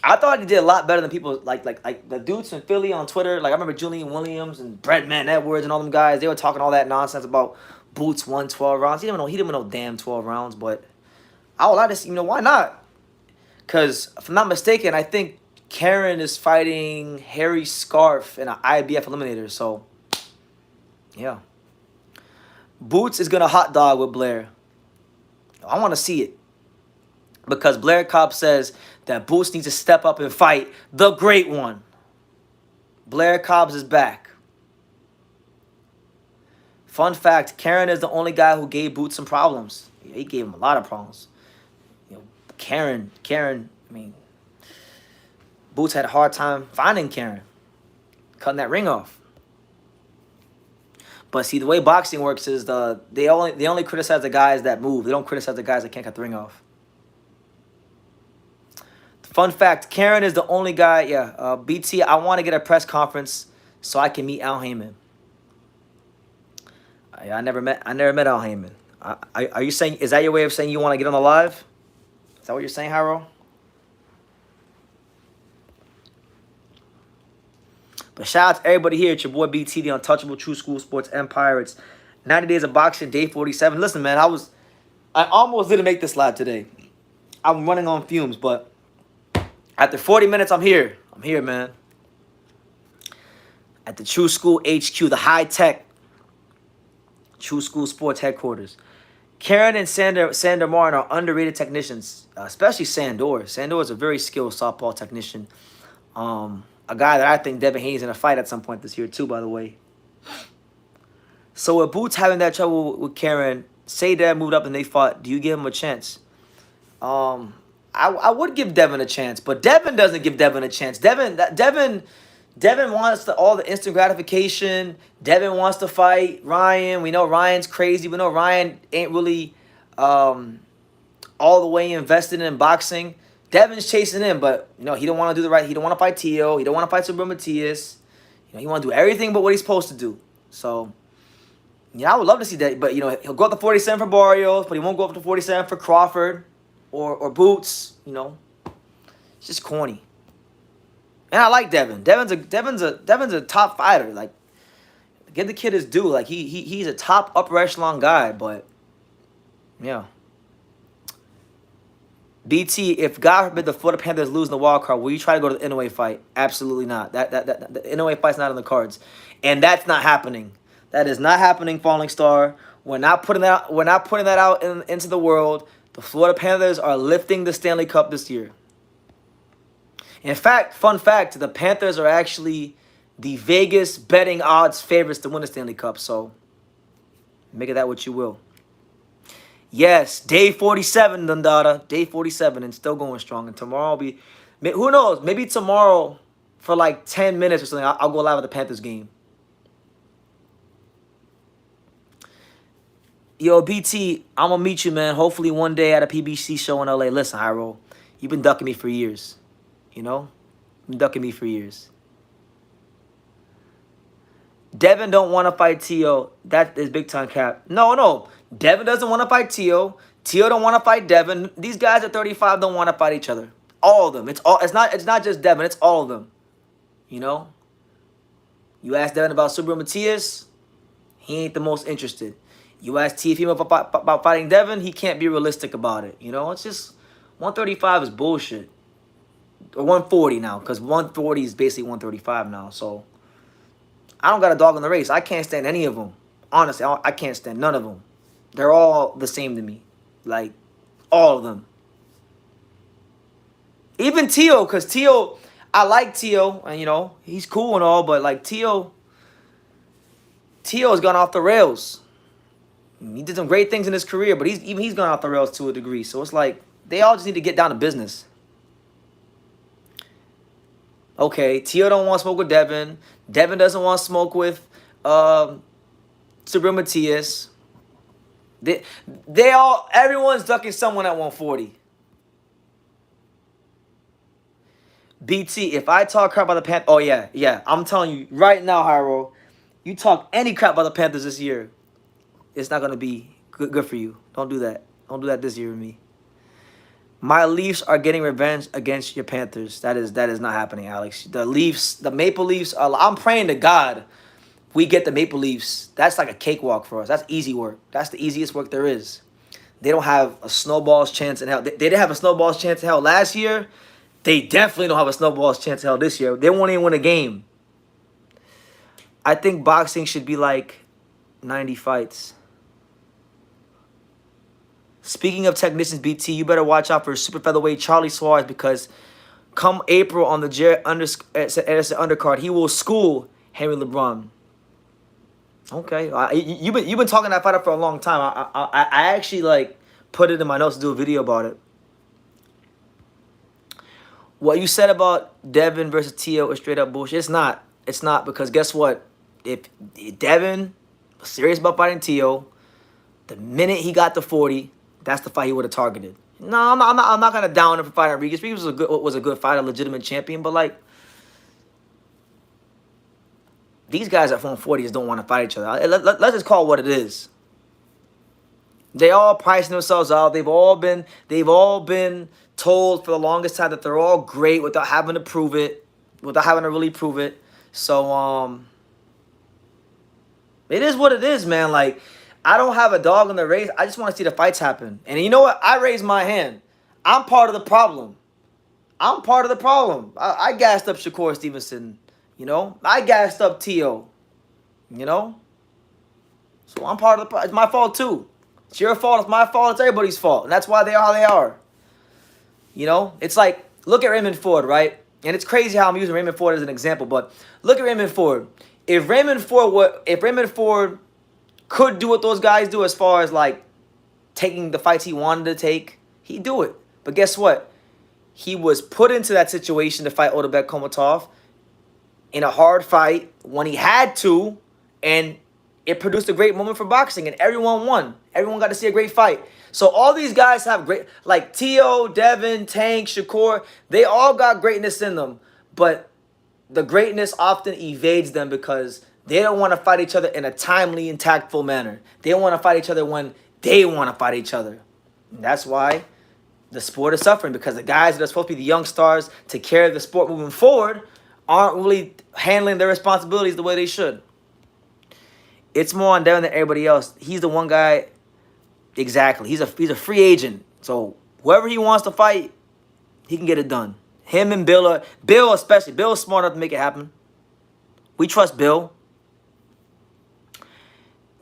[SPEAKER 1] thought he did a lot better than people like the dudes in Philly on Twitter. Like, I remember Julian Williams and Brett Man Edwards and all them guys. They were talking all that nonsense about Boots won 12 rounds. He didn't even know damn 12 rounds. But I would like to see, why not? Because if I'm not mistaken, I think Karen is fighting Harry Scarf in an IBF eliminator. So, yeah. Boots is going to hot dog with Blair. I want to see it. Because Blair Cobb says that Boots needs to step up and fight the great one. Blair Cobbs is back. Fun fact, Karen is the only guy who gave Boots some problems. He gave him a lot of problems. Karen, I mean, Boots had a hard time finding Karen, cutting that ring off. But see, the way boxing works is they only criticize the guys that move. They don't criticize the guys that can't cut the ring off. Fun fact, Karen is the only guy, BT, I want to get a press conference so I can meet Al Heyman. I never met Al Heyman. Are you saying, is that your way of saying you want to get on the live? Is that what you're saying, Harold? But shout out to everybody here. It's your boy BT, the Untouchable True School Sports Empire. It's 90 Days of Boxing, day 47. Listen, man, I almost didn't make this live today. I'm running on fumes, but after 40 minutes, I'm here. I'm here, man. At the True School HQ, the high-tech True School Sports headquarters. Karen and Sandor Martin are underrated technicians, especially Sandor. Sandor is a very skilled softball technician. A guy that I think Devin Haney's in a fight at some point this year, too, by the way. So with Boots having that trouble with Karen, say Dev moved up and they fought, do you give him a chance? I would give Devin a chance, but Devin doesn't give Devin a chance. Devin wants all the instant gratification. Devin wants to fight Ryan. We know Ryan's crazy. We know Ryan ain't really all the way invested in boxing. Devin's chasing him, but he don't want to do the right. He don't want to fight Tio. He don't want to fight Subriel Matias. He want to do everything but what he's supposed to do. So, I would love to see that. But he'll go up to 47 for Barrios, but he won't go up to 47 for Crawford or Boots. It's just corny. And I like Devin. Devin's a top fighter. Like, give the kid his due. Like he's a top upper echelon guy. But yeah. BT, if God forbid the Florida Panthers lose in the wild card, will you try to go to the Inoue fight? Absolutely not. The Inoue fight's not on the cards, and that's not happening. That is not happening. Falling Star. We're not putting that. We're not putting that out into the world. The Florida Panthers are lifting the Stanley Cup this year. In fact, fun fact: the Panthers are actually the Vegas betting odds favorites to win the Stanley Cup. So make of that what you will. Yes, day 47, Dundada. Day 47 and still going strong. And tomorrow will be, who knows, maybe tomorrow for like 10 minutes or something, I'll go live at the Panthers game. Yo, BT, I'm going to meet you, man. Hopefully one day at a PBC show in LA. Listen, Hyro, you've been ducking me for years. You've been ducking me for years. Devin don't want to fight Tio. That is big time cap. No. Devin doesn't want to fight Tio. Tio don't want to fight Devin. These guys at 35 don't want to fight each other. All of them. It's not just Devin. It's all of them. You ask Devin about Subriel Matias, he ain't the most interested. You ask Tio about fighting Devin, he can't be realistic about it. It's just 135 is bullshit. Or 140 now, because 140 is basically 135 now. So I don't got a dog in the race. I can't stand any of them. Honestly, I can't stand none of them. They're all the same to me. Like, all of them. Even Tio, because Tio, I like Tio, and, he's cool and all, but, like, Tio's gone off the rails. He did some great things in his career, but he's gone off the rails to a degree. So it's like, they all just need to get down to business. Okay, Tio don't want to smoke with Devin. Devin doesn't want to smoke with Subriel Matias. Everyone's ducking someone at 140. BT, if I talk crap about the Panthers, oh yeah, I'm telling you right now, Hyro, you talk any crap about the Panthers this year, it's not gonna be good for you. Don't do that. Don't do that this year with me. My Leafs are getting revenge against your Panthers. That is not happening, Alex. The Maple Leafs are. I'm praying to God we get the Maple Leafs. That's like a cakewalk for us. That's easy work. That's the easiest work there is. They don't have a snowball's chance in hell. They didn't have a snowball's chance in hell last year. They definitely don't have a snowball's chance in hell this year. They won't even win a game. I think boxing should be like 90 fights. Speaking of technicians, BT, you better watch out for super featherweight Charlie Suarez because come April on the Jared Anderson undercard, he will school Henry LeBron. Okay, you've been talking that fighter for a long time. I actually put it in my notes to do a video about it. What you said about Devin versus Tio is straight up bullshit. It's not. It's not because guess what? If Devin was serious about fighting Tio, the minute he got to 40, that's the fight he would have targeted. No, I'm not gonna down him for fighting Rodriguez. Rodriguez was a good fighter, legitimate champion, but these guys at 140s don't want to fight each other. Let's just call it what it is. They all pricing themselves out. They've all been told for the longest time that they're all great without having to prove it, without having to really prove it. So it is what it is, man. Like, I don't have a dog in the race. I just want to see the fights happen. And you know what? I raised my hand. I'm part of the problem. I'm part of the problem. I gassed up Shakur Stevenson. You know, I gassed up T.O. You know, so I'm part of the problem. It's my fault too. It's your fault. It's my fault. It's everybody's fault, and that's why they are how they are. You know, it's like, look at Raymond Ford, right? And it's crazy how I'm using Raymond Ford as an example, but look at Raymond Ford. If Raymond Ford could do what those guys do as far as like taking the fights he wanted to take, he'd do it. But guess what? He was put into that situation to fight Otabek Komatov in a hard fight when he had to, and it produced a great moment for boxing, and everyone won. Everyone got to see a great fight. So all these guys have great, like T.O., Devin, Tank, Shakur, they all got greatness in them, but the greatness often evades them because they don't want to fight each other in a timely and tactful manner. They want to fight each other when they want to fight each other. And that's why the sport is suffering, because the guys that are supposed to be the young stars to carry the sport moving forward aren't really handling their responsibilities the way they should. It's more on Devin than everybody else. He's the one guy, exactly. He's a free agent. So whoever he wants to fight, he can get it done. Him and Bill especially. Bill is smart enough to make it happen. We trust Bill.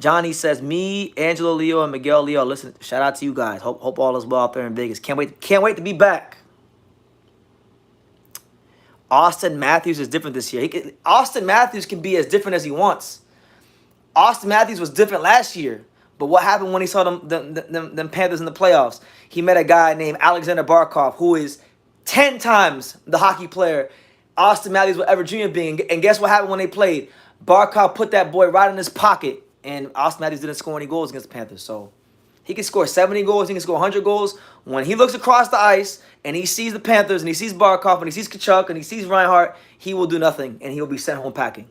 [SPEAKER 1] Johnny says, me, Angelo Leo, and Miguel Leo, listen, shout out to you guys. Hope all is well out there in Vegas. Can't wait to be back. Austin Matthews is different this year. Austin Matthews can be as different as he wants. Austin Matthews was different last year. But what happened when he saw them Panthers in the playoffs? He met a guy named Alexander Barkov, who is 10 times the hockey player Austin Matthews will ever dream of being. And guess what happened when they played? Barkov put that boy right in his pocket, and Austin Matthews didn't score any goals against the Panthers. So he can score 70 goals. He can score 100 goals. When he looks across the ice and he sees the Panthers and he sees Barkov and he sees Kachuk and he sees Reinhardt, he will do nothing, and he will be sent home packing.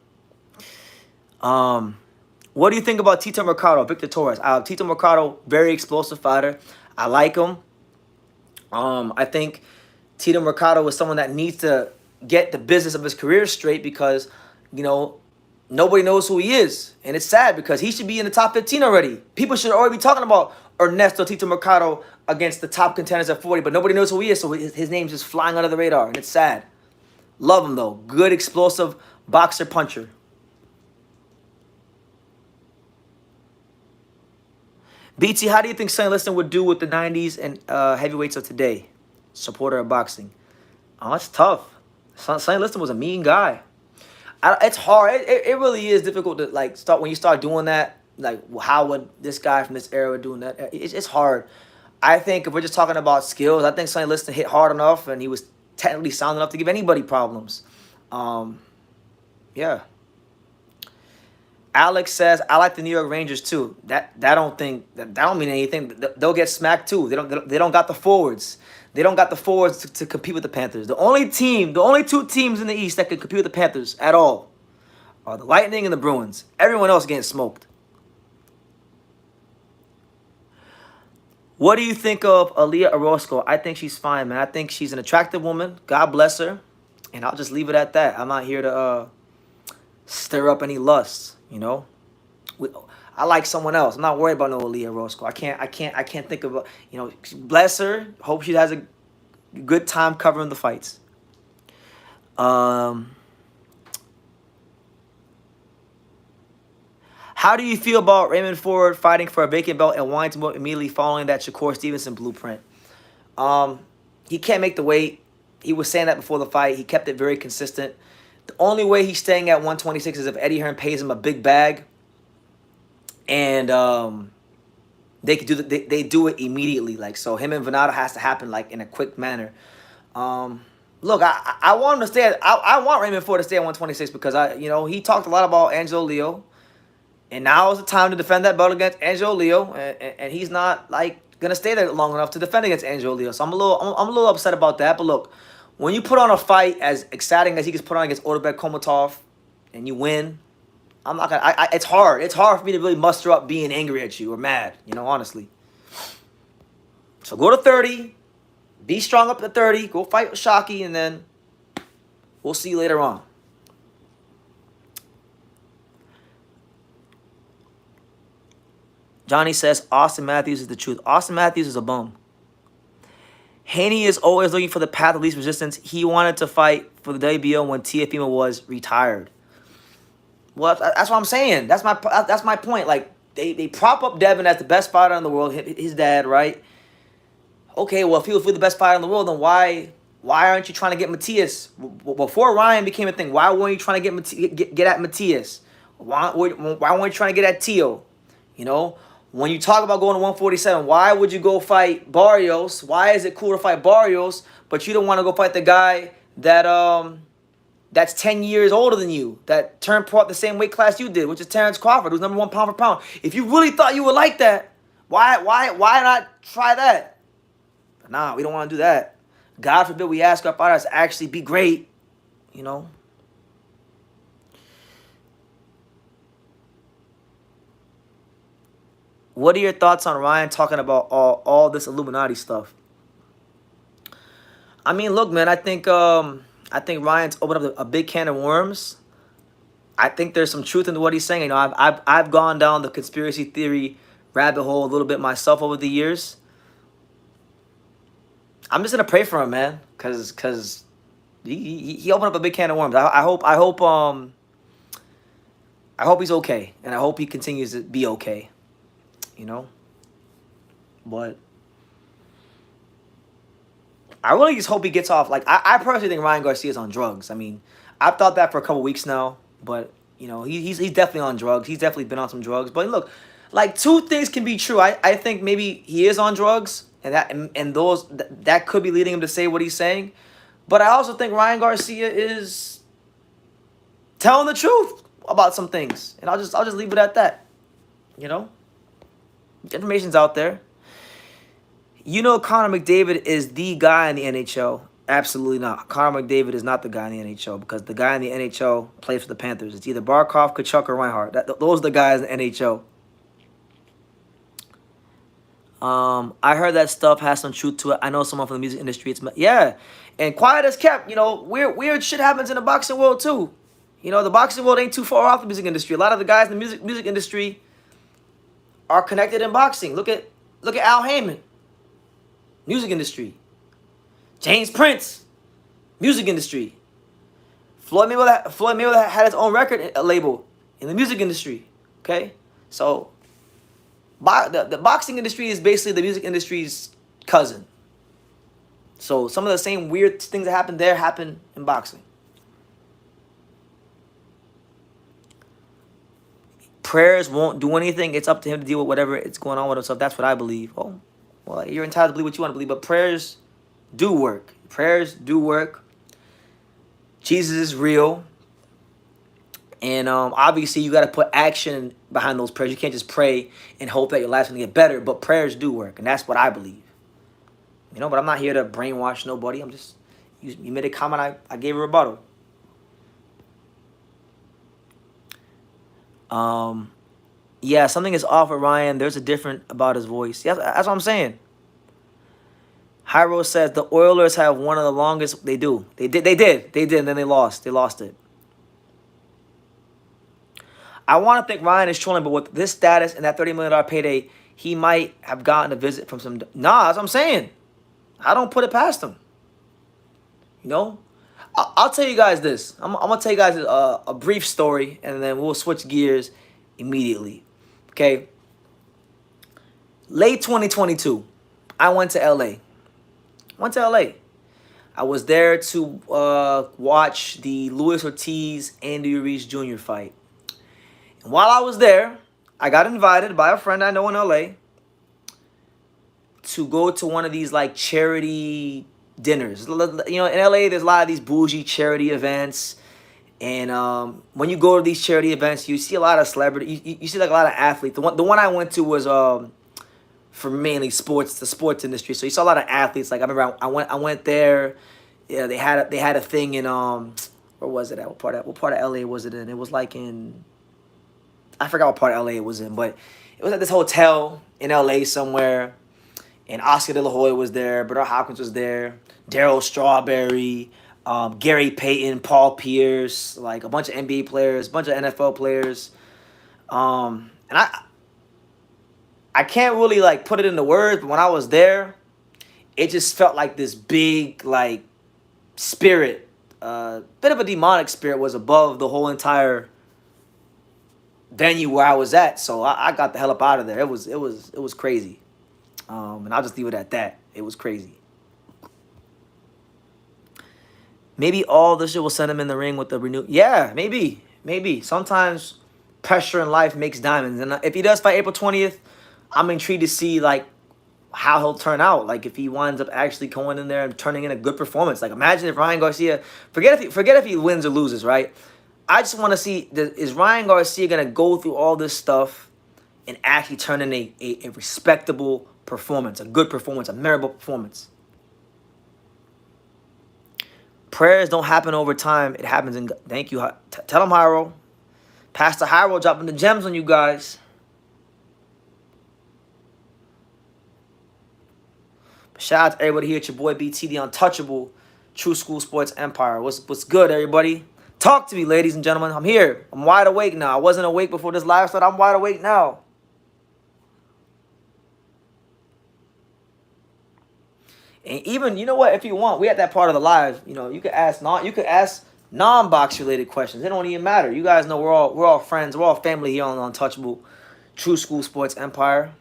[SPEAKER 1] What do you think about Tito Mercado, Victor Torres? Tito Mercado, very explosive fighter. I like him. I think Tito Mercado is someone that needs to get the business of his career straight because, you know, nobody knows who he is. And it's sad because he should be in the top 15 already. People should already be talking about Ernesto Tito Mercado against the top contenders at 40, but nobody knows who he is, so his name's just flying under the radar, and it's sad. Love him, though. Good, explosive boxer, puncher. BT, how do you think Sonny Liston would do with the 90s and heavyweights of today? Supporter of boxing. Oh, it's tough. Sonny Liston was a mean guy. It's hard. It really is difficult to like start when you start doing that. Like, how would this guy from this era doing that? It's hard. I think if we're just talking about skills, I think Sonny Liston hit hard enough, and he was technically sound enough to give anybody problems. Yeah. Alex says, I like the New York Rangers too. That don't mean anything. They'll get smacked too. They don't got the forwards. They don't got the forwards to compete with the Panthers. The only two teams in the East that can compete with the Panthers at all are the Lightning and the Bruins. Everyone else getting smoked. What do you think of Aaliyah Orozco? I think she's fine, man. I think she's an attractive woman. God bless her. And I'll just leave it at that. I'm not here to stir up any lust, you know. I like someone else. I'm not worried about no Aaliyah Orozco. I can't think of, you know, bless her. Hope she has a good time covering the fights. How do you feel about Raymond Ford fighting for a vacant belt and wanting to move immediately following that Shakur Stevenson blueprint? He can't make the weight. He was saying that before the fight. He kept it very consistent. The only way he's staying at 126 is if Eddie Hearn pays him a big bag, and they could do they do it immediately. Like, so him and Venado has to happen like in a quick manner. Look, I want him to stay. I want Raymond Ford to stay at 126 because he talked a lot about Angelo Leo. And now is the time to defend that belt against Angelo Leo, and he's not like gonna stay there long enough to defend against Angelo Leo. So I'm a little upset about that. But look, when you put on a fight as exciting as he gets put on against Otabek Komatov, and you win, I'm not gonna. It's hard. It's hard for me to really muster up being angry at you or mad. Honestly. So go to 30, be strong up to 30. Go fight with Shockey, and then we'll see you later on. Johnny says Austin Matthews is the truth. Austin Matthews is a bum. Haney is always looking for the path of least resistance. He wanted to fight for the WBO when Teofimo was retired. Well, that's what I'm saying. That's my point. Like they prop up Devin as the best fighter in the world. His dad, right? Okay, well, if he was the best fighter in the world, then why aren't you trying to get Matias? Before Ryan became a thing, why weren't you trying to get at Matias? Why weren't you trying to get at Tio? You know, when you talk about going to 147, why would you go fight Barrios? Why is it cool to fight Barrios, but you don't want to go fight the guy that that's 10 years older than you, that turned pro at the same weight class you did, which is Terrence Crawford, who's #1 pound for pound. If you really thought you would like that, why not try that? Nah, we don't want to do that. God forbid we ask our fighters to actually be great, you know. What are your thoughts on Ryan talking about all this Illuminati stuff? I mean, look, man, I think Ryan's opened up a big can of worms. I think there's some truth in what he's saying. You know, I've gone down the conspiracy theory rabbit hole a little bit myself over the years. I'm just gonna pray for him, man, cause he opened up a big can of worms. I hope he's okay, and I hope he continues to be okay. You know, but I really just hope he gets off. Like I personally think Ryan Garcia is on drugs. I mean, I've thought that for a couple weeks now, but you know, he's definitely on drugs. He's definitely been on some drugs. But look, like two things can be true. I think maybe he is on drugs, and that could be leading him to say what he's saying. But I also think Ryan Garcia is telling the truth about some things, and I'll just leave it at that. You know, the information's out there. You know, Connor McDavid is the guy in the NHL. Absolutely not. Connor McDavid is not the guy in the NHL, because the guy in the NHL plays for the Panthers. It's either Barkov, Kachuk, or Reinhardt. Those are the guys in the NHL. I heard that stuff has some truth to it. I know someone from the music industry. Yeah, and quiet as kept. You know, weird shit happens in the boxing world too. You know, the boxing world ain't too far off the music industry. A lot of the guys in the music industry are connected in boxing. Look at Al Heyman, music industry. James Prince, music industry. Floyd Mayweather had his own record label in the music industry. Okay, so the boxing industry is basically the music industry's cousin. So some of the same weird things that happen there happen in boxing. Prayers won't do anything. It's up to him to deal with whatever it's going on with himself. That's what I believe. Oh, well, you're entitled to believe what you want to believe, but prayers do work. Prayers do work. Jesus is real. And obviously, you got to put action behind those prayers. You can't just pray and hope that your life's going to get better, but prayers do work, and that's what I believe. You know, but I'm not here to brainwash nobody. I'm just, you made a comment, I gave a rebuttal. Yeah, something is off with Ryan. There's a different about his voice. Yeah, that's what I'm saying. Hyro says the Oilers have one of the longest. They do. They did, and then they lost. They lost it. I want to think Ryan is trolling, but with this status and that $30 million payday, he might have gotten a visit from some... Nah, that's what I'm saying. I don't put it past him. You know? I'll tell you guys this. I'm going to tell you guys a brief story, and then we'll switch gears immediately. Okay? Late 2022, I went to L.A. I was there to watch the Luis Ortiz-Andy Ruiz Jr. fight. And while I was there, I got invited by a friend I know in L.A. to go to one of these, like, charity dinners. You know, in L.A., there's a lot of these bougie charity events. And when you go to these charity events, you see a lot of celebrities. You see, like, a lot of athletes. The one I went to was for mainly sports, the sports industry. So you saw a lot of athletes. Like, I remember I went there. Yeah, they had a thing in where was it at? What part of LA was it in? It was like in, I forgot what part of LA it was in, but it was at this hotel in LA somewhere. And Oscar De La Hoya was there, Bernard Hopkins was there, Darryl Strawberry, Gary Payton, Paul Pierce, like a bunch of NBA players, a bunch of NFL players. And I can't really like put it into words, but when I was there, it just felt like this big like spirit, bit of a demonic spirit was above the whole entire venue where I was at. So I got the hell up out of there. It was crazy. And I'll just leave it at that. It was crazy. Maybe all this shit will send him in the ring with the renew. Yeah, maybe. Maybe. Sometimes pressure in life makes diamonds. And if he does fight April 20th, I'm intrigued to see like how he'll turn out. Like if he winds up actually going in there and turning in a good performance. Like imagine if Ryan Garcia, forget if he wins or loses, right? I just want to see, is Ryan Garcia gonna go through all this stuff and actually turn in a respectable performance, a good performance, a memorable performance? Prayers don't happen over time. It happens in. Thank you. Tell him Hyro. Pastor Hyro dropping the gems on you guys. Shout out to everybody here. It's your boy BT, the untouchable True School Sports Empire. What's good, everybody? Talk to me, ladies and gentlemen. I'm here. I'm wide awake now. I wasn't awake before this live started. I'm wide awake now. And even, you know what, if you want, we at that part of the live, you know, you could ask non-box related questions. It don't even matter. You guys know we're all friends, we're all family here on the Untouchable True School Sports Empire.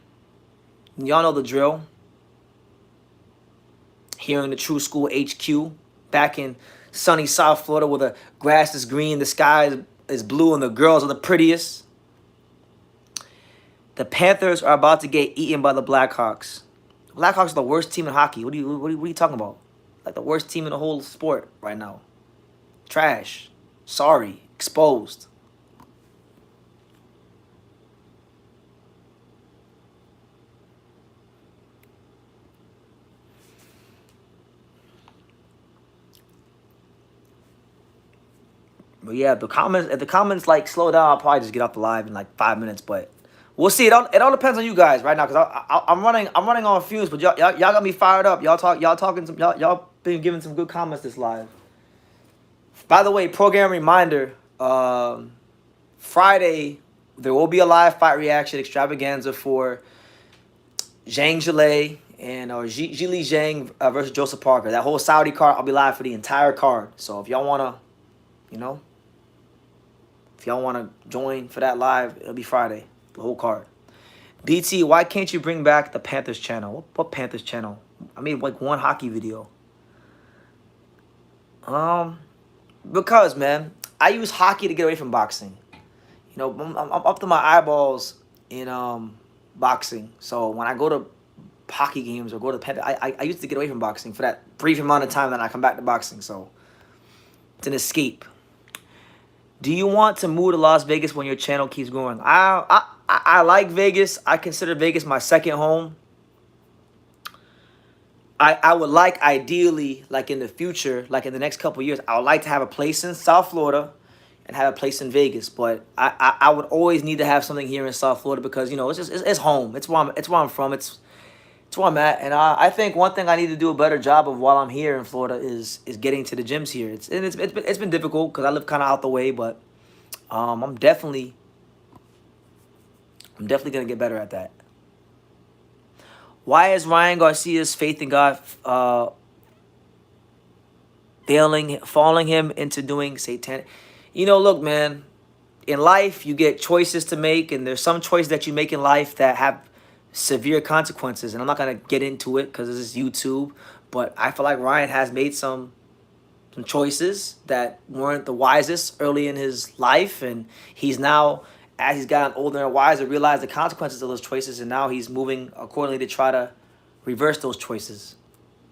[SPEAKER 1] Y'all know the drill. Here in the True School HQ, back in sunny South Florida where the grass is green, the sky is blue, and the girls are the prettiest. The Panthers are about to get eaten by the Blackhawks. Blackhawks are the worst team in hockey. What are you talking about? Like the worst team in the whole sport right now. Trash. Sorry. Exposed. But yeah, if the comments like slow down, I'll probably just get off the live in like 5 minutes. But we'll see. It all depends on you guys right now, because I'm running on fumes. But y'all got me fired up. Y'all been giving some good comments this live. By the way, program reminder: Friday there will be a live fight reaction extravaganza for Zhang Zhilei and Zhili Zhang versus Joseph Parker. That whole Saudi card, I'll be live for the entire card. So if y'all wanna, you know, if y'all wanna join for that live, it'll be Friday. The whole card. BT, why can't you bring back the Panthers channel? What Panthers channel? I made like one hockey video. Because, man, I use hockey to get away from boxing. You know, I'm up to my eyeballs in boxing. So when I go to hockey games or go to Panthers, I used to get away from boxing for that brief amount of time, then I come back to boxing. So it's an escape. Do you want to move to Las Vegas when your channel keeps growing? I like Vegas. I consider Vegas my second home. I would like, ideally, like in the future, like in the next couple of years, I would like to have a place in South Florida and have a place in Vegas. But I would always need to have something here in South Florida because, you know, it's home. It's where I'm from. It's where I'm at. And I think one thing I need to do a better job of while I'm here in Florida is getting to the gyms here. It's been difficult because I live kind of out the way, but I'm definitely gonna get better at that. Why is Ryan Garcia's faith in God falling him into doing satanic? You know, look, man, in life you get choices to make, and there's some choices that you make in life that have severe consequences. And I'm not gonna get into it because this is YouTube, but I feel like Ryan has made some choices that weren't the wisest early in his life, and he's now, as he's gotten older and wiser, realized the consequences of those choices, and now he's moving accordingly to try to reverse those choices.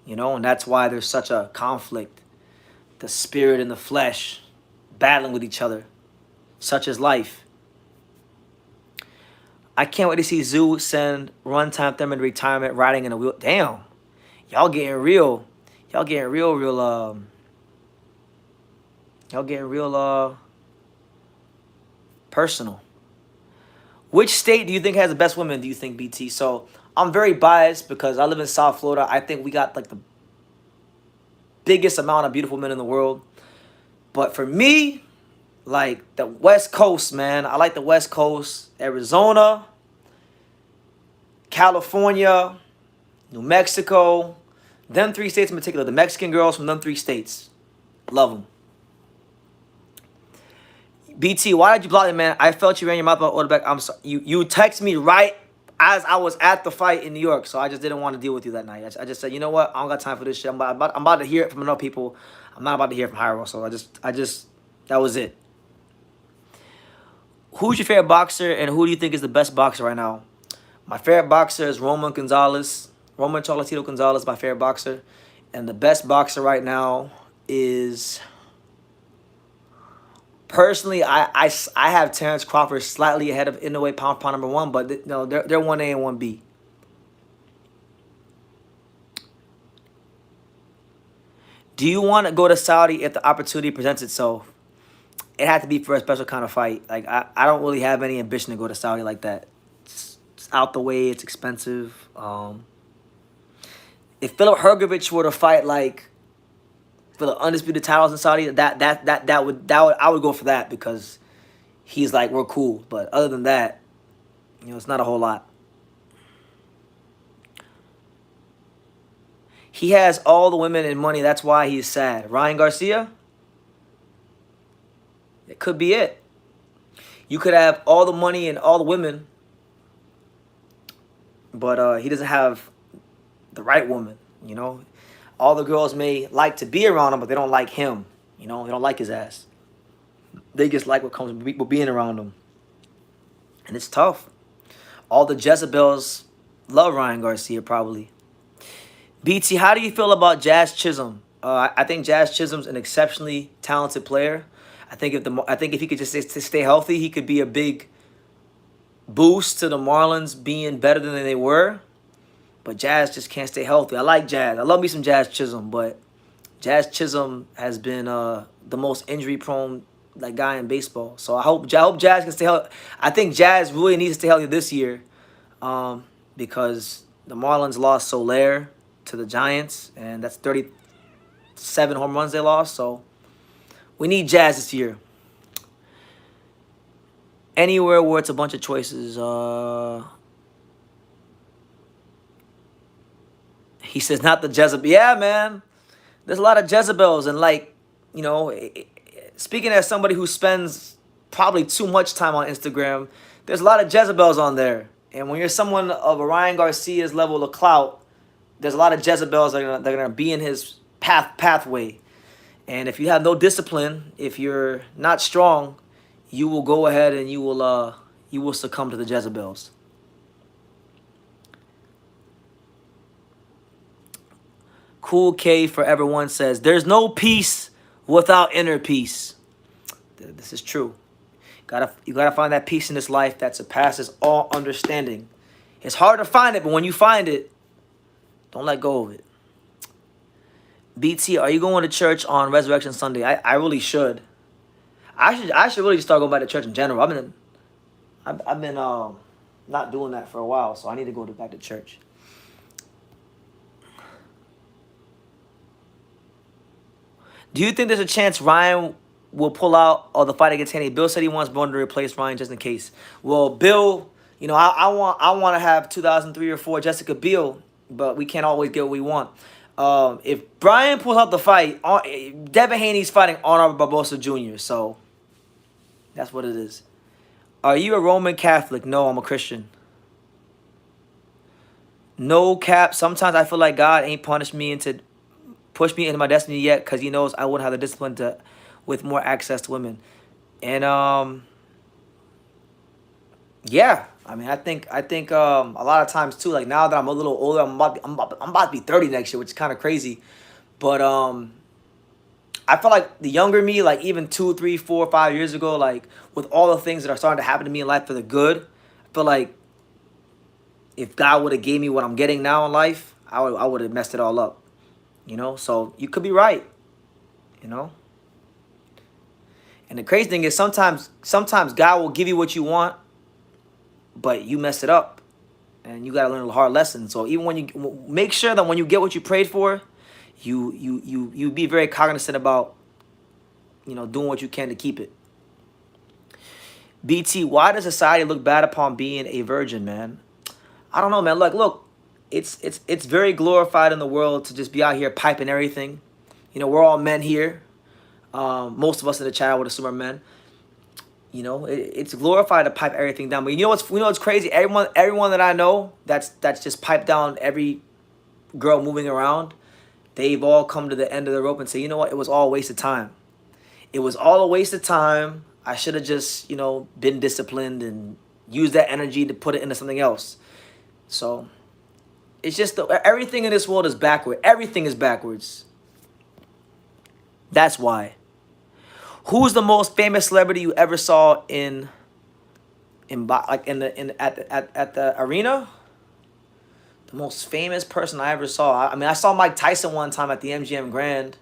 [SPEAKER 1] You know, and that's why there's such a conflict. The spirit and the flesh battling with each other. Such is life. I can't wait to see Zoo send Runtime Thurman to retirement riding in a wheel. Damn. Y'all getting real. Y'all getting real personal. Which state do you think has the best women, do you think, BT? So I'm very biased because I live in South Florida. I think we got like the biggest amount of beautiful men in the world. But for me, like the West Coast, man. I like the West Coast. Arizona, California, New Mexico, them 3 states in particular. The Mexican girls from them 3 states. Love them. BT, why did you block me, man? I felt you ran your mouth about Odebrecht. I'm sorry. You text me right as I was at the fight in New York, so I just didn't want to deal with you that night. I just said, you know what? I don't got time for this shit. I'm about to hear it from enough people. I'm not about to hear it from Hyro, so I just that was it. Who's your favorite boxer, and who do you think is the best boxer right now? My favorite boxer is Roman Gonzalez. Roman Chocolatito Gonzalez, my favorite boxer. And the best boxer right now is... Personally, I have Terrence Crawford slightly ahead of Inoue pound for pound number 1, but no, they're 1A and 1B. Do you want to go to Saudi if the opportunity presents itself? It had to be for a special kind of fight. Like I don't really have any ambition to go to Saudi like that. It's out the way. It's expensive. If Philip Hrgovic were to fight like for the undisputed titles in Saudi, I would go for that because he's like, we're cool. But other than that, it's not a whole lot. He has all the women and money. That's why he's sad. Ryan Garcia? It could be it. You could have all the money and all the women, but he doesn't have the right woman, All the girls may like to be around him, but they don't like him. They don't like his ass. They just like what comes with being around him. And it's tough. All the Jezebels love Ryan Garcia, probably. BT, how do you feel about Jazz Chisholm? I think Jazz Chisholm's an exceptionally talented player. I think if he could just stay healthy, he could be a big boost to the Marlins being better than they were. But Jazz just can't stay healthy. I like Jazz. I love me some Jazz Chisholm, but Jazz Chisholm has been the most injury-prone guy in baseball. So I hope Jazz can stay healthy. I think Jazz really needs to stay healthy this year because the Marlins lost Soler to the Giants, and that's 37 home runs they lost. So we need Jazz this year. Anywhere where it's a bunch of choices. He says, not the Jezebel. Yeah, man. There's a lot of Jezebels. And, speaking as somebody who spends probably too much time on Instagram, there's a lot of Jezebels on there. And when you're someone of a Ryan Garcia's level of clout, there's a lot of Jezebels that are gonna be in his pathway. And if you have no discipline, if you're not strong, you will go ahead and you will succumb to the Jezebels. Cool K Forever One says, there's no peace without inner peace. This is true. You gotta find that peace in this life that surpasses all understanding. It's hard to find it, but when you find it, don't let go of it. BT, are you going to church on Resurrection Sunday? I really should. I should really just start going back to church in general. I've been not doing that for a while, so I need to go back to church. Do you think there's a chance Ryan will pull out of the fight against Haney? Bill said he wants Braun to replace Ryan just in case. Well, Bill, I want to have 2003 or 4 Jessica Biel, but we can't always get what we want. If Brian pulls out the fight, Devin Haney's fighting Honor Barbosa Jr., so that's what it is. Are you a Roman Catholic? No, I'm a Christian. No cap. Sometimes I feel like God ain't push me into my destiny yet because he knows I wouldn't have the discipline with more access to women. And yeah, I think a lot of times too, like now that I'm a little older, I'm about to be 30 next year, which is kind of crazy. But I feel like the younger me, like even 2, 3, 4, 5 years ago, like with all the things that are starting to happen to me in life for the good, I feel like if God would have gave me what I'm getting now in life, I would have messed it all up. So you could be right. And the crazy thing is sometimes God will give you what you want, but you mess it up, and you got to learn a hard lesson. So even when you make sure that when you get what you prayed for, you be very cognizant about doing what you can to keep it. BT, why does society look bad upon being a virgin, man? I don't know, man. Look, it's very glorified in the world to just be out here piping everything. You know, we're all men here. Most of us in the chat, I would assume, are men. You know, it's glorified to pipe everything down. But you know what's crazy? Everyone that I know that's just piped down every girl moving around, they've all come to the end of the rope and say, you know what? It was all a waste of time. It was all a waste of time. I should have just, been disciplined and used that energy to put it into something else. So it's just everything in this world is backward. Everything is backwards. That's why. Who's the most famous celebrity you ever saw at the arena? The most famous person I ever saw. I mean, I saw Mike Tyson one time at the MGM Grand.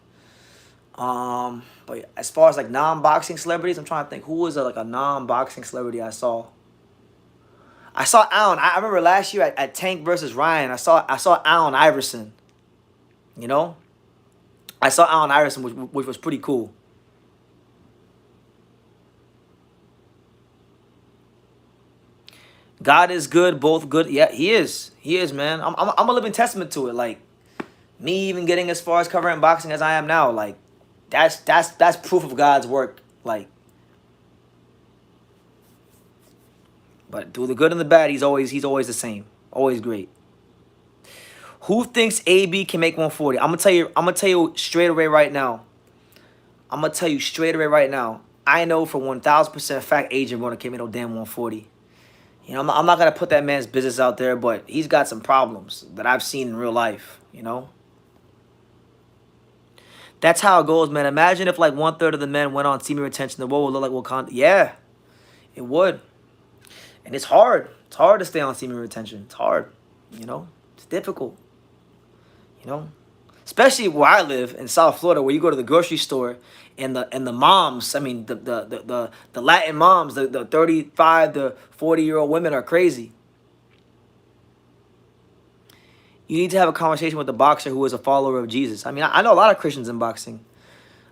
[SPEAKER 1] But as far as like non-boxing celebrities, I'm trying to think who was a non-boxing celebrity I saw. I saw Allen. I remember last year at Tank versus Ryan. I saw Allen Iverson. You know, I saw Allen Iverson, which was pretty cool. God is good, both good. Yeah, he is. He is, man. I'm a living testament to it. Like, me even getting as far as covering boxing as I am now, like, that's proof of God's work. Like, but through the good and the bad, he's always the same. Always great. Who thinks AB can make 140? I'm gonna tell you straight away right now. I know for 1,000% fact Adrian Broner can't make no damn 140. You know, I'm not going to put that man's business out there, but he's got some problems that I've seen in real life, you know? That's how it goes, man. Imagine if like 1/3 of the men went on semen retention, the world would look like Wakanda. Yeah, it would. And it's hard. It's hard to stay on semen retention. It's hard, you know? It's difficult, you know? Especially where I live in South Florida, where you go to the grocery store and the moms, I mean the Latin moms, the 35 to 40-year-old women are crazy. You need to have a conversation with the boxer who is a follower of Jesus. I mean, I know a lot of Christians in boxing,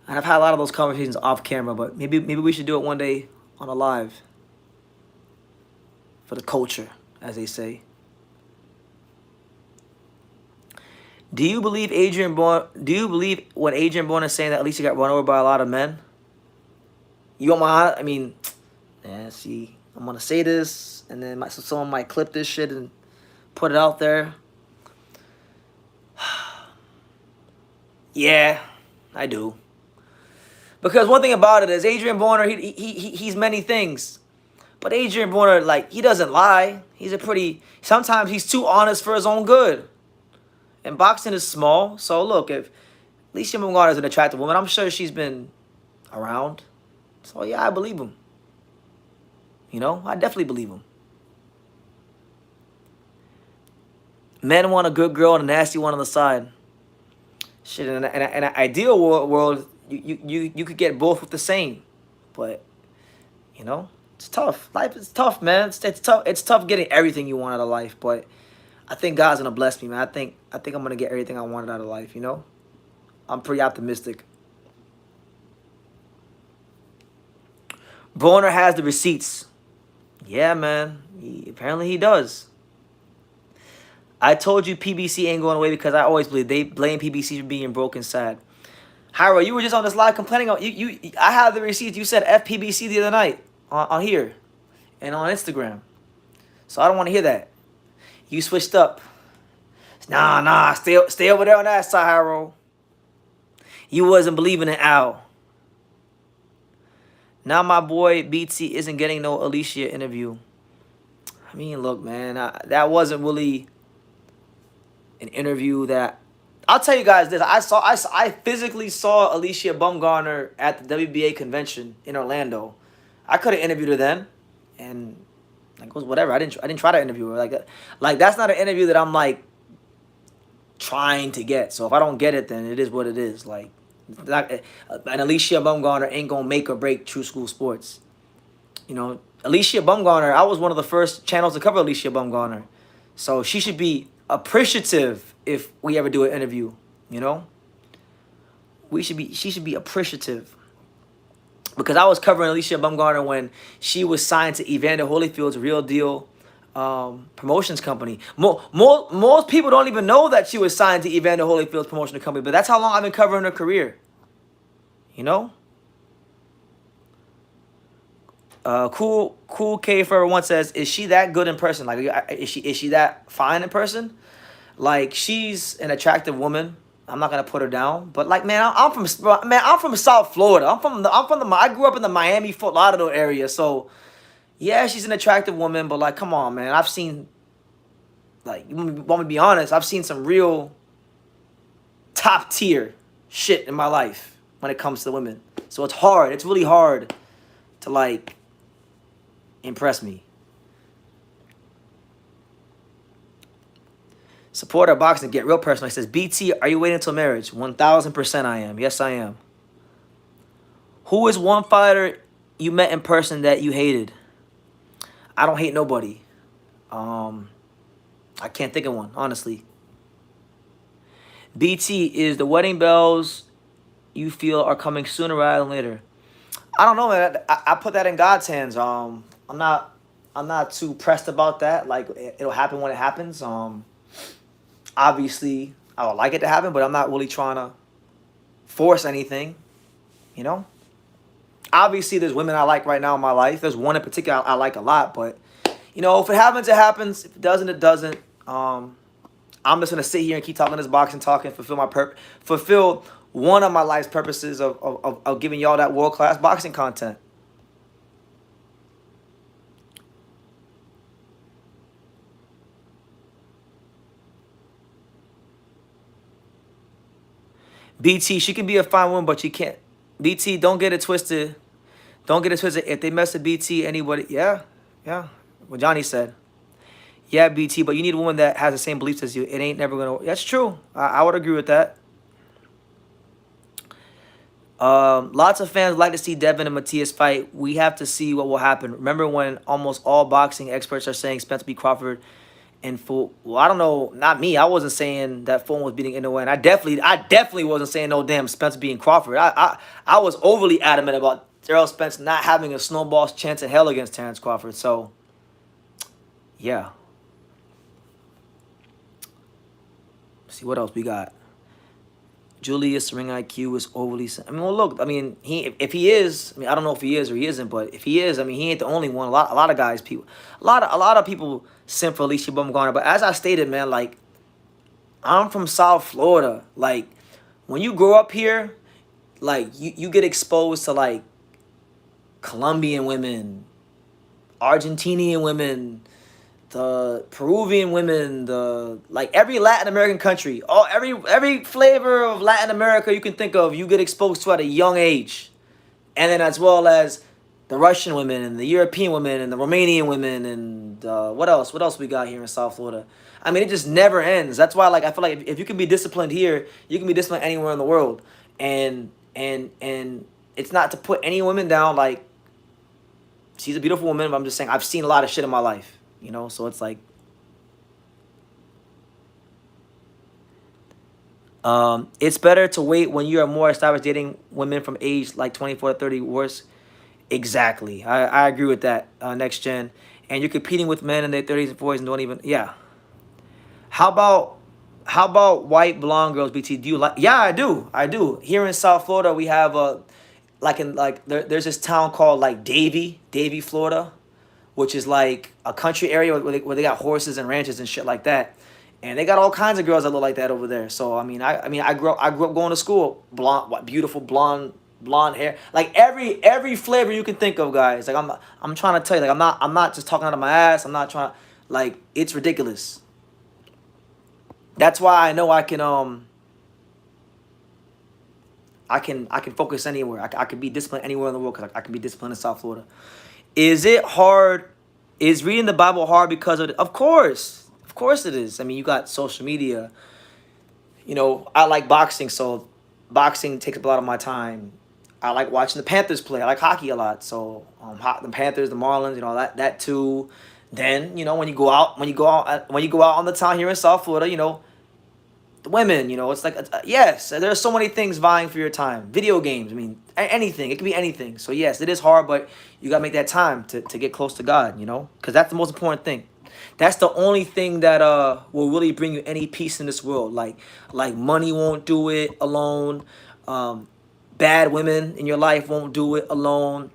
[SPEAKER 1] and I've had a lot of those conversations off camera, but maybe we should do it one day on a live for the culture, as they say. Do you believe what Adrian Broner is saying, that Alicia got run over by a lot of men? You want my? I mean, yeah. See, I'm gonna say this, and then someone might clip this shit and put it out there. Yeah, I do. Because one thing about it is Adrian Broner, he's many things, but Adrian Broner, like, he doesn't lie. Sometimes he's too honest for his own good. And boxing is small, so look, if Alicia Mungard is an attractive woman, I'm sure she's been around. So yeah, I believe him. You know, I definitely believe him. Men want a good girl and a nasty one on the side. Shit, in an ideal world, you could get both with the same, but you know, it's tough. Life is tough, man. It's tough. It's tough getting everything you want out of life, but I think God's gonna bless me, man. I think I'm gonna get everything I wanted out of life, you know? I'm pretty optimistic. Broner has the receipts. Yeah, man. Apparently he does. I told you PBC ain't going away because I always believe they blame PBC for being broke and sad. Hyro, you were just on this live complaining. I have the receipts. You said FPBC the other night on here and on Instagram. So I don't want to hear that. You switched up. Nah, stay over there on that side, Hyro. You wasn't believing in Al. Now my boy BT isn't getting no Alicia interview. I mean, look, man, that wasn't really an interview that... I'll tell you guys this. I physically saw Alicia Bumgarner at the WBA convention in Orlando. I could have interviewed her then, and like, it was whatever. I didn't try to interview her. Like that's not an interview that I'm like trying to get. So if I don't get it, then it is what it is. Like, an Alicia Bumgarner ain't gonna make or break True School Sports. You know, Alicia Bumgarner, I was one of the first channels to cover Alicia Bumgarner. So she should be appreciative if we ever do an interview, you know? She should be appreciative. Because I was covering Alicia Bumgarner when she was signed to Evander Holyfield's Real Deal promotions company. Most people don't even know that she was signed to Evander Holyfield's promotion company, but that's how long I've been covering her career. You know? Cool K Forever once says, "Is she that good in person? Like, is she that fine in person? Like, she's an attractive woman. I'm not gonna put her down, but like, man, I'm from South Florida. I grew up in the Miami Fort Lauderdale area, so yeah, she's an attractive woman, but like, come on, man, I've seen, like, you want me to be honest, I've seen some real top tier shit in my life when it comes to women. So it's hard. It's really hard to like impress me. Support our boxing, get real personal. He says, BT, are you waiting until marriage? 1000% I am. Yes, I am. Who is one fighter you met in person that you hated? I don't hate nobody. I can't think of one, honestly. BT, is the wedding bells you feel are coming sooner rather than later? I don't know, man. I put that in God's hands. I'm not too pressed about that. Like, it'll happen when it happens. Obviously, I would like it to happen, but I'm not really trying to force anything, you know? Obviously, there's women I like right now in my life. There's one in particular I like a lot, but, you know, if it happens, it happens. If it doesn't, it doesn't. I'm just going to sit here and keep talking this boxing talk and fulfill one of my life's purposes of giving y'all that world-class boxing content. BT, she can be a fine woman, but she can't. BT, don't get it twisted. Don't get it twisted. If they mess with BT, anybody, yeah. What Johnny said. Yeah, BT, but you need a woman that has the same beliefs as you. It ain't never gonna. That's true. I would agree with that. Lots of fans like to see Devin and Matias fight. We have to see what will happen. Remember when almost all boxing experts are saying Spence beat Crawford in full? Well, I don't know. Not me. I wasn't saying that Fulton was beating Inoue, and I definitely wasn't saying no damn Spence beating Crawford. I was overly adamant about Errol Spence not having a snowball's chance in hell against Terrence Crawford. So, yeah. Let's see what else we got. Julius ring IQ is overly. I mean, well, look. I mean, if he is, I mean, I don't know if he is or he isn't, but if he is, I mean, he ain't the only one. A lot of guys, a lot of people simp for Alicia Bumgarner. But as I stated, man, like, I'm from South Florida. Like, when you grow up here, like, you get exposed to like Colombian women, Argentinian women, the Peruvian women, the like every Latin American country, every flavor of Latin America you can think of, you get exposed to at a young age. And then as well as the Russian women and the European women and the Romanian women and what else we got here in South Florida? I mean, it just never ends. That's why, like, I feel like if you can be disciplined here, you can be disciplined anywhere in the world. And it's not to put any woman down. Like, she's a beautiful woman, but I'm just saying I've seen a lot of shit in my life. You know, so it's like, it's better to wait when you are more established dating women from age like 24 to 30 worse. Exactly. I agree with that, next gen. And you're competing with men in their 30s and 40s and don't even, yeah. How about white blonde girls, BT? Do you like? Yeah, I do. Here in South Florida, we have there's this town called like Davie, Florida, which is like a country area where they got horses and ranches and shit like that. And they got all kinds of girls that look like that over there. So I grew up going to school, beautiful blonde hair, like every flavor you can think of, guys. Like I'm trying to tell you, like I'm not just talking out of my ass. I'm not trying, like, it's ridiculous. That's why I know I can focus anywhere. I can be disciplined anywhere in the world because I can be disciplined in South Florida. Is it hard? Is reading the Bible hard because of it? Of course it is. I mean, you got social media. You know, I like boxing, so boxing takes up a lot of my time. I like watching the Panthers play. I like hockey a lot, so the Panthers, the Marlins, you know, that too. Then, you know, when you go out on the town here in South Florida, you know, the women, you know, it's like, yes, there's so many things vying for your time. Video games, I mean, anything. It could be anything. So, yes, it is hard, but you got to make that time to get close to God, you know, because that's the most important thing. That's the only thing that will really bring you any peace in this world. Like money won't do it alone. Um, Bad women in your life won't do it alone.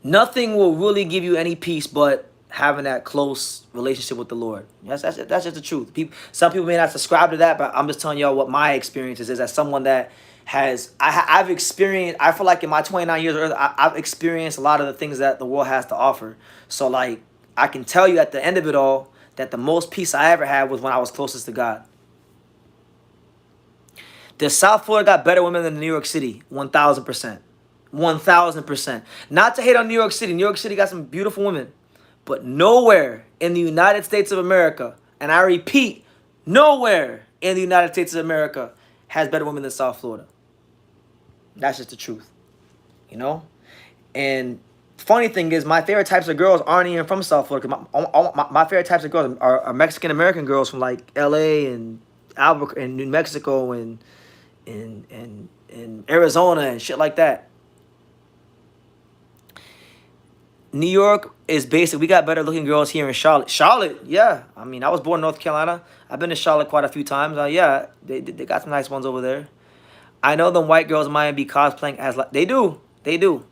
[SPEAKER 1] Nothing will really give you any peace but having that close relationship with the Lord. That's just the truth. Some people may not subscribe to that, but I'm just telling y'all what my experience is as someone that I've experienced. I feel like in my 29 years of earth, I've experienced a lot of the things that the world has to offer. So like I can tell you at the end of it all that the most peace I ever had was when I was closest to God. The South Florida got better women than New York City, 1,000%. 1,000%. Not to hate on New York City. New York City got some beautiful women. But nowhere in the United States of America, and I repeat, nowhere in the United States of America has better women than South Florida. That's just the truth. You know? And funny thing is, my favorite types of girls aren't even from South Florida. My favorite types of girls are Mexican-American girls from like L.A. and Albuquerque and New Mexico and Arizona and shit like that. New York is basic. We got better looking girls here in Charlotte. Charlotte, yeah. I mean, I was born in North Carolina. I've been to Charlotte quite a few times. Yeah, they got some nice ones over there. I know them white girls might be cosplaying as like they do. They do.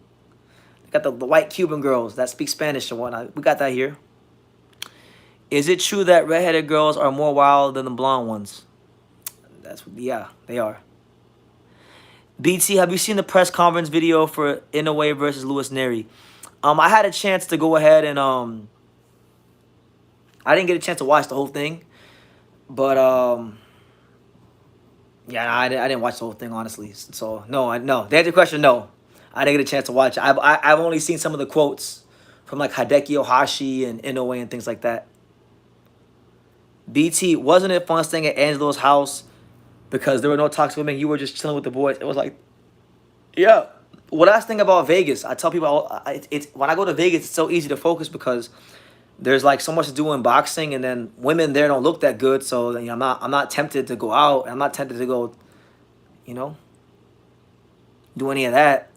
[SPEAKER 1] They got the white Cuban girls that speak Spanish and whatnot. We got that here. Is it true that redheaded girls are more wild than the blonde ones? Yeah, they are. BT, have you seen the press conference video for Inoue versus Louis Neri? I had a chance to go ahead and I didn't get a chance to watch the whole thing, but yeah, I didn't watch the whole thing honestly. So no. To answer your question, no, I didn't get a chance to watch it. I've only seen some of the quotes from like Hideki Ohashi and Inoue and things like that. BT, wasn't it fun staying at Angelo's house because there were no toxic women? You were just chilling with the boys. It was like, yeah. What I think about Vegas, I tell people, it's when I go to Vegas, it's so easy to focus because there's like so much to do in boxing, and then women there don't look that good. So you know, I'm not tempted to go out. I'm not tempted to go, you know, do any of that.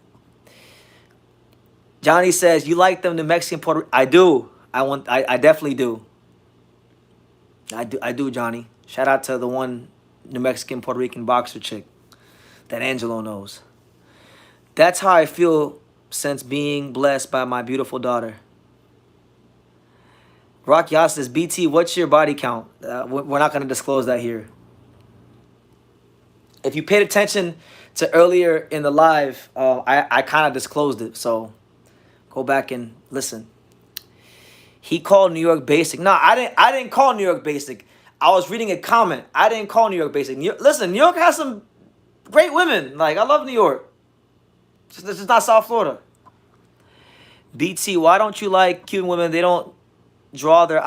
[SPEAKER 1] Johnny says you like them New Mexican Puerto. I do. I definitely do. I do, Johnny. Shout out to the one New Mexican Puerto Rican boxer chick that Angelo knows. That's how I feel since being blessed by my beautiful daughter. Rock Yas says, BT, what's your body count? We're not going to disclose that here. If you paid attention to earlier in the live, I kind of disclosed it. So go back and listen. He called New York basic. No, I didn't call New York basic. I was reading a comment. I didn't call New York basic. Listen, New York has some great women. Like, I love New York. This is not South Florida. BT, why don't you like Cuban women? They don't draw their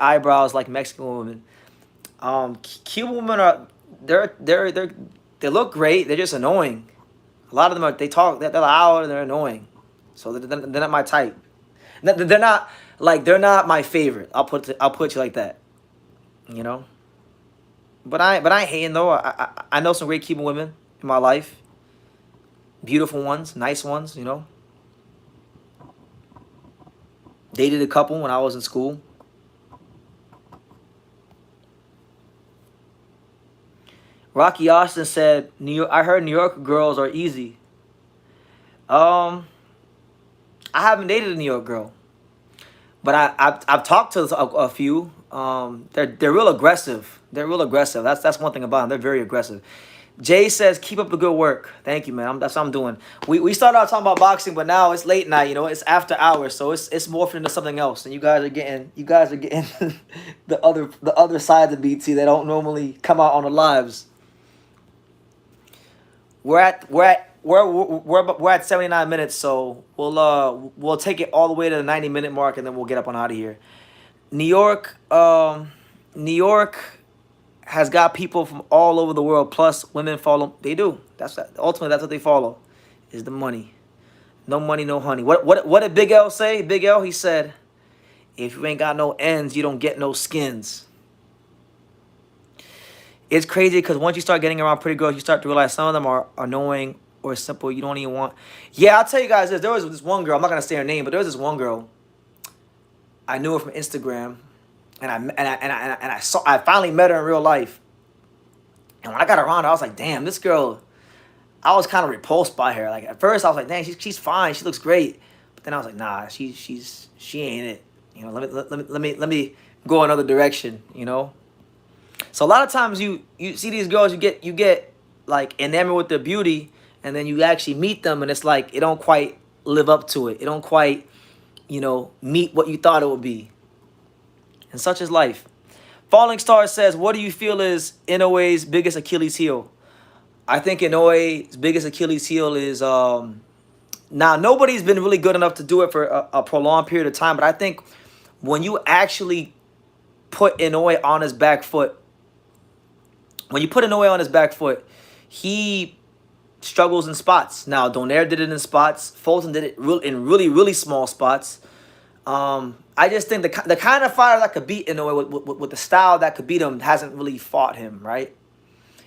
[SPEAKER 1] eyebrows like Mexican women. Cuban women are they look great. They're just annoying. A lot of them they're loud and they're annoying. So they're not my type. They're not my favorite. I'll put you like that. You know. But I ain't hating though. I know some great Cuban women in my life. Beautiful ones, nice ones, you know. Dated a couple when I was in school. Rocky Austin said, I heard New York girls are easy. I haven't dated a New York girl. But I've talked to a few. They're real aggressive. They're real aggressive. That's one thing about them. They're very aggressive. Jay says, keep up the good work. Thank you, man. That's what I'm doing. We started out talking about boxing, but now it's late night, you know, it's after hours, so it's morphing into something else. And you guys are getting the other side of BT that don't normally come out on the lives. We're at 79 minutes, so we'll take it all the way to the 90-minute mark, and then we'll get up on out of here. New York has got people from all over the world, plus women follow. They do. Ultimately that's what they follow, is the money. No money, no honey. What did Big L say? Big L, he said, if you ain't got no ends, you don't get no skins. It's crazy because once you start getting around pretty girls, you start to realize some of them are annoying or simple. You don't even want. Yeah, I'll tell you guys this. There was this one girl. I'm not gonna say her name, but there was this one girl.
[SPEAKER 2] I knew her from Instagram, and I finally met her in real life. And when I got around her, I was like, damn, this girl. I was kind of repulsed by her. Like at first, I was like, dang, she's fine, she looks great. But then I was like, nah, she ain't it. You know, let me go another direction. You know. So a lot of times you see these girls, you get like enamored with their beauty, and then you actually meet them, and it's like it don't quite live up to it. It don't quite, you know, meet what you thought it would be. And such is life. Falling Star says, what do you feel is Inoue's biggest Achilles heel? I think Inoue's biggest Achilles heel is now nobody's been really good enough to do it for a prolonged period of time, but I think when you actually put Inoue on his back foot, he struggles in spots. Now Donaire did it in spots. Fulton did it in really small spots. I just think the kind of fighter that could beat Inoue with the style that could beat him hasn't really fought him, right?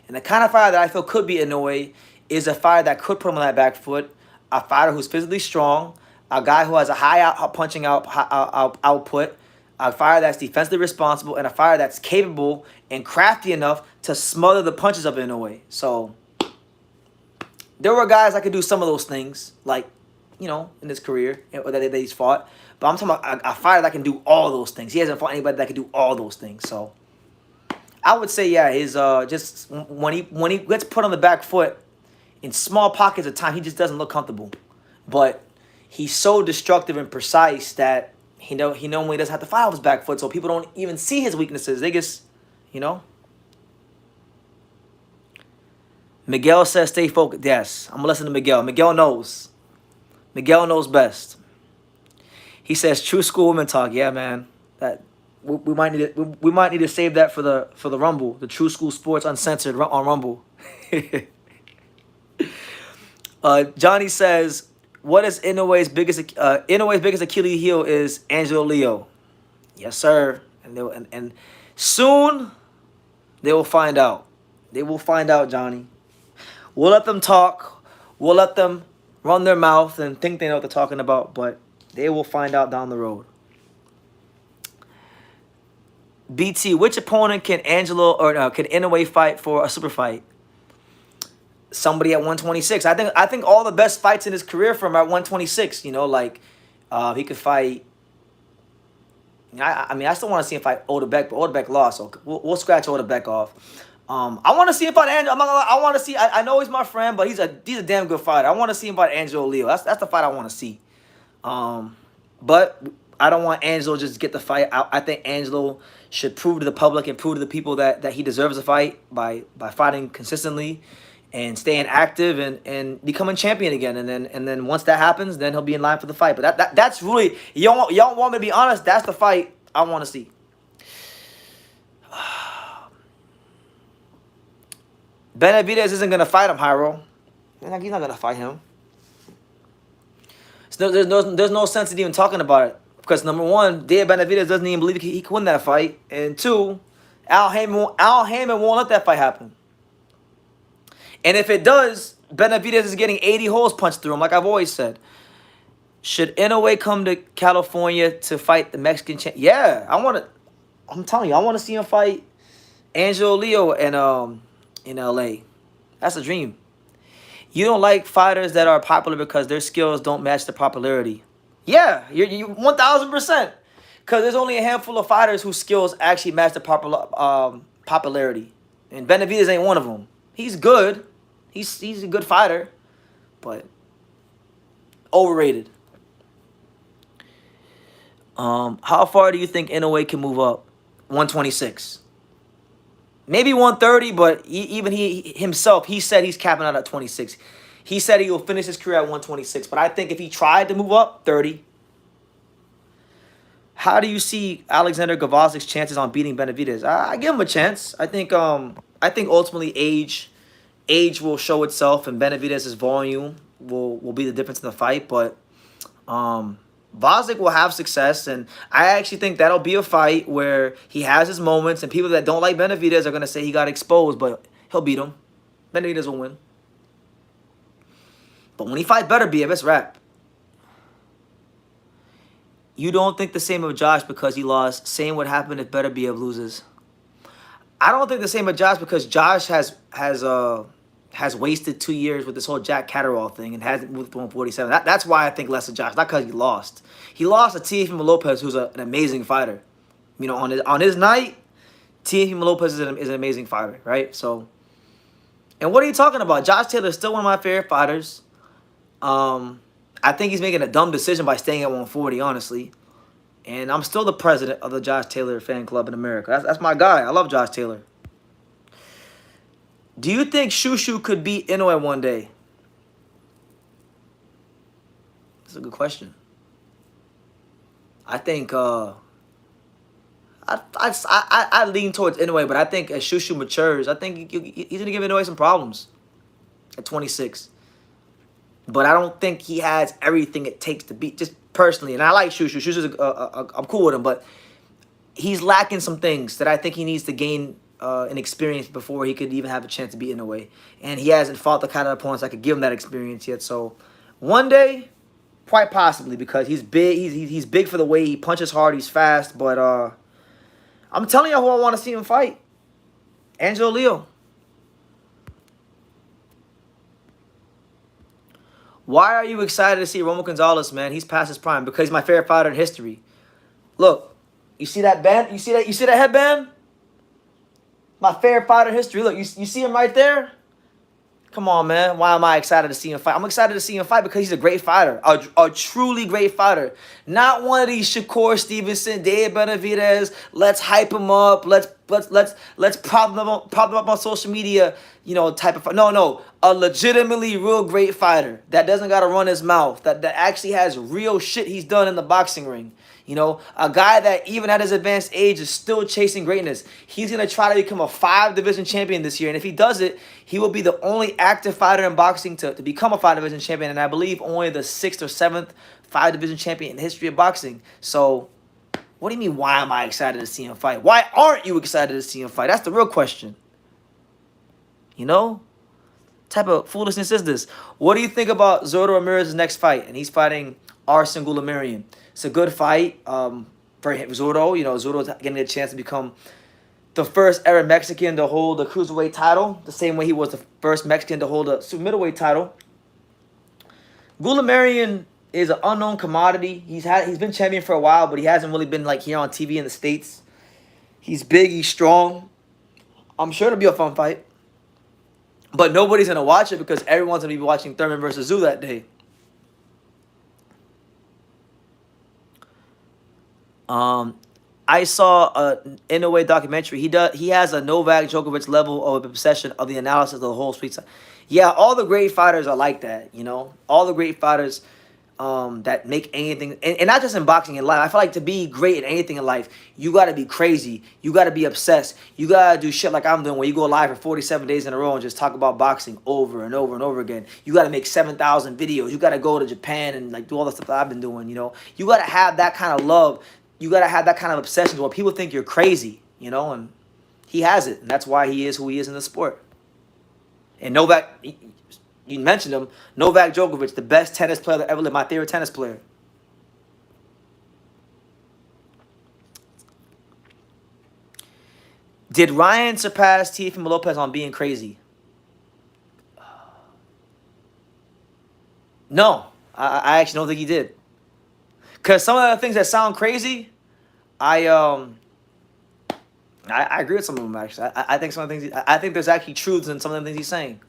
[SPEAKER 2] And the kind of fighter that I feel could beat Inoue is a fighter that could put him on that back foot, a fighter who's physically strong, a guy who has a high punching output, a fighter that's defensively responsible, and a fighter that's capable and crafty enough to smother the punches of Inoue. So there were guys that could do some of those things, like, you know, in his career that he's fought. But I'm talking about a fighter that can do all those things. He hasn't fought anybody that can do all those things. So I would say, yeah, his just when he gets put on the back foot in small pockets of time, he just doesn't look comfortable. But he's so destructive and precise that he normally doesn't have to fight off his back foot, so people don't even see his weaknesses. They just, you know. Miguel says, stay focused. Yes, I'm gonna listen to Miguel. Miguel knows. Miguel knows best. He says, true school women talk. Yeah, man. That we might need to save that for the Rumble, the True School Sports Uncensored on Rumble. Johnny says, what is Inoue's biggest Achilles heel is Angelo Leo. Yes, sir. And soon they will find out. They will find out, Johnny. We'll let them talk. We'll let them run their mouth and think they know what they're talking about, but they will find out down the road. BT, which opponent can can Inoue fight for a super fight? Somebody at 126. I think all the best fights in his career from at 126. You know, like he could fight. I mean, I still want to see him fight Odebeck, but Odebeck lost, so we'll scratch Odebeck off. I want to see him fight Angelo. I'm not gonna lie, I want to see. I know he's my friend, but he's a damn good fighter. I want to see him fight Angelo Leo. That's the fight I want to see. But I don't want Angelo just to get the fight. I think Angelo should prove to the public and prove to the people that he deserves a fight by fighting consistently and staying active and becoming champion again. And then once that happens, then he'll be in line for the fight. But that's really, y'all want me to be honest, that's the fight I want to see. Benavidez isn't going to fight him, Hyro. He's not going to fight him. So there's no sense in even talking about it. Because number one, Dave Benavidez doesn't even believe he can win that fight. And two, Al Heyman won't let that fight happen. And if it does, Benavidez is getting 80 holes punched through him, like I've always said. Should Inoue come to California to fight the Mexican champ? Yeah, I'm telling you, I want to see him fight Angelo Leo in LA. That's a dream. You don't like fighters that are popular because their skills don't match the popularity. Yeah, you 1,000%. Because there's only a handful of fighters whose skills actually match the popularity. And Benavidez ain't one of them. He's good. He's a good fighter. But overrated. How far do you think Inoue can move up? 126. Maybe 130, but even he himself, he said he's capping out at 26. He said he will finish his career at 126. But I think if he tried to move up, 30. How do you see Alexander Gavazik's chances on beating Benavidez? I give him a chance. I think ultimately age will show itself, and Benavidez's volume will be the difference in the fight. But Gvozdyk will have success, and I actually think that'll be a fight where he has his moments, and people that don't like Benavidez are going to say he got exposed, but he'll beat him. Benavidez will win. But when he fights better, BF, it's rap. You don't think the same of Josh because he lost. Same would happen if Better Be loses. I don't think the same of Josh because Josh has wasted 2 years with this whole Jack Catterall thing and hasn't moved to 147. That's why I think less of Josh, not because he lost. He lost to Teofimo Lopez, who's an amazing fighter. You know, on his night, Teofimo Lopez is an amazing fighter, right? So, and what are you talking about? Josh Taylor is still one of my favorite fighters. I think he's making a dumb decision by staying at 140, honestly. And I'm still the president of the Josh Taylor fan club in America. That's my guy. I love Josh Taylor. Do you think Shushu could beat Inoue one day? That's a good question. I think I lean towards Inoue, but I think as Shushu matures, I think he's going to give Inoue some problems at 26. But I don't think he has everything it takes to beat, just personally. And I like Shushu. Shushu's I'm cool with him, but he's lacking some things that I think he needs to gain an experience before he could even have a chance to beat Inoue. And he hasn't fought the kind of opponents that could give him that experience yet. So one day, quite possibly, because he's big. He's big for the weight. He punches hard. He's fast. But I'm telling you who I want to see him fight. Angelo Leo. Why are you excited to see Romo Gonzalez, man? He's past his prime because he's my favorite fighter in history. Look, you see that band? You see that headband? My favorite fighter in history. Look, you see him right there? Come on, man. Why am I excited to see him fight? I'm excited to see him fight because he's a great fighter. A truly great fighter. Not one of these Shakur Stevenson, Dave Benavidez, let's hype him up, let's prop them up on social media, you know, type of fight. No. A legitimately real great fighter that doesn't gotta run his mouth, that actually has real shit he's done in the boxing ring. You know, a guy that even at his advanced age is still chasing greatness. He's going to try to become a 5-division champion this year. And if he does it, he will be the only active fighter in boxing to become a 5-division champion. And I believe only the 6th or 7th 5-division champion in the history of boxing. So, what do you mean, why am I excited to see him fight? Why aren't you excited to see him fight? That's the real question. You know? What type of foolishness is this? What do you think about Zurdo Ramirez's next fight? And he's fighting Arsen Goulamirian. It's a good fight for Zurdo. You know, Zurdo's getting a chance to become the first ever Mexican to hold the cruiserweight title, the same way he was the first Mexican to hold a super middleweight title. Goulamirian is an unknown commodity. He's been champion for a while, but he hasn't really been like here on TV in the States. He's big, he's strong. I'm sure it'll be a fun fight. But nobody's gonna watch it because everyone's gonna be watching Thurman versus Zoo that day. I saw an Inoue documentary. He has a Novak Djokovic level of obsession of the analysis of the whole street side. Yeah, all the great fighters are like that, you know. All the great fighters that make anything, and not just in boxing, in life. I feel like to be great at anything in life, you got to be crazy. You got to be obsessed. You got to do shit like I'm doing, where you go live for 47 days in a row and just talk about boxing over and over and over again. You got to make 7,000 videos. You got to go to Japan and like do all the stuff that I've been doing, you know. You got to have that kind of love. You got to have that kind of obsession where people think you're crazy, you know, and he has it. And that's why he is who he is in the sport. And Novak, you mentioned him, Novak Djokovic, the best tennis player that ever lived, my favorite tennis player. Did Ryan surpass Teofimo Lopez on being crazy? No, I actually don't think he did. Because some of the things that sound crazy, I agree with some of them, actually. I think some of the things, I think there's actually truths in some of the things he's saying.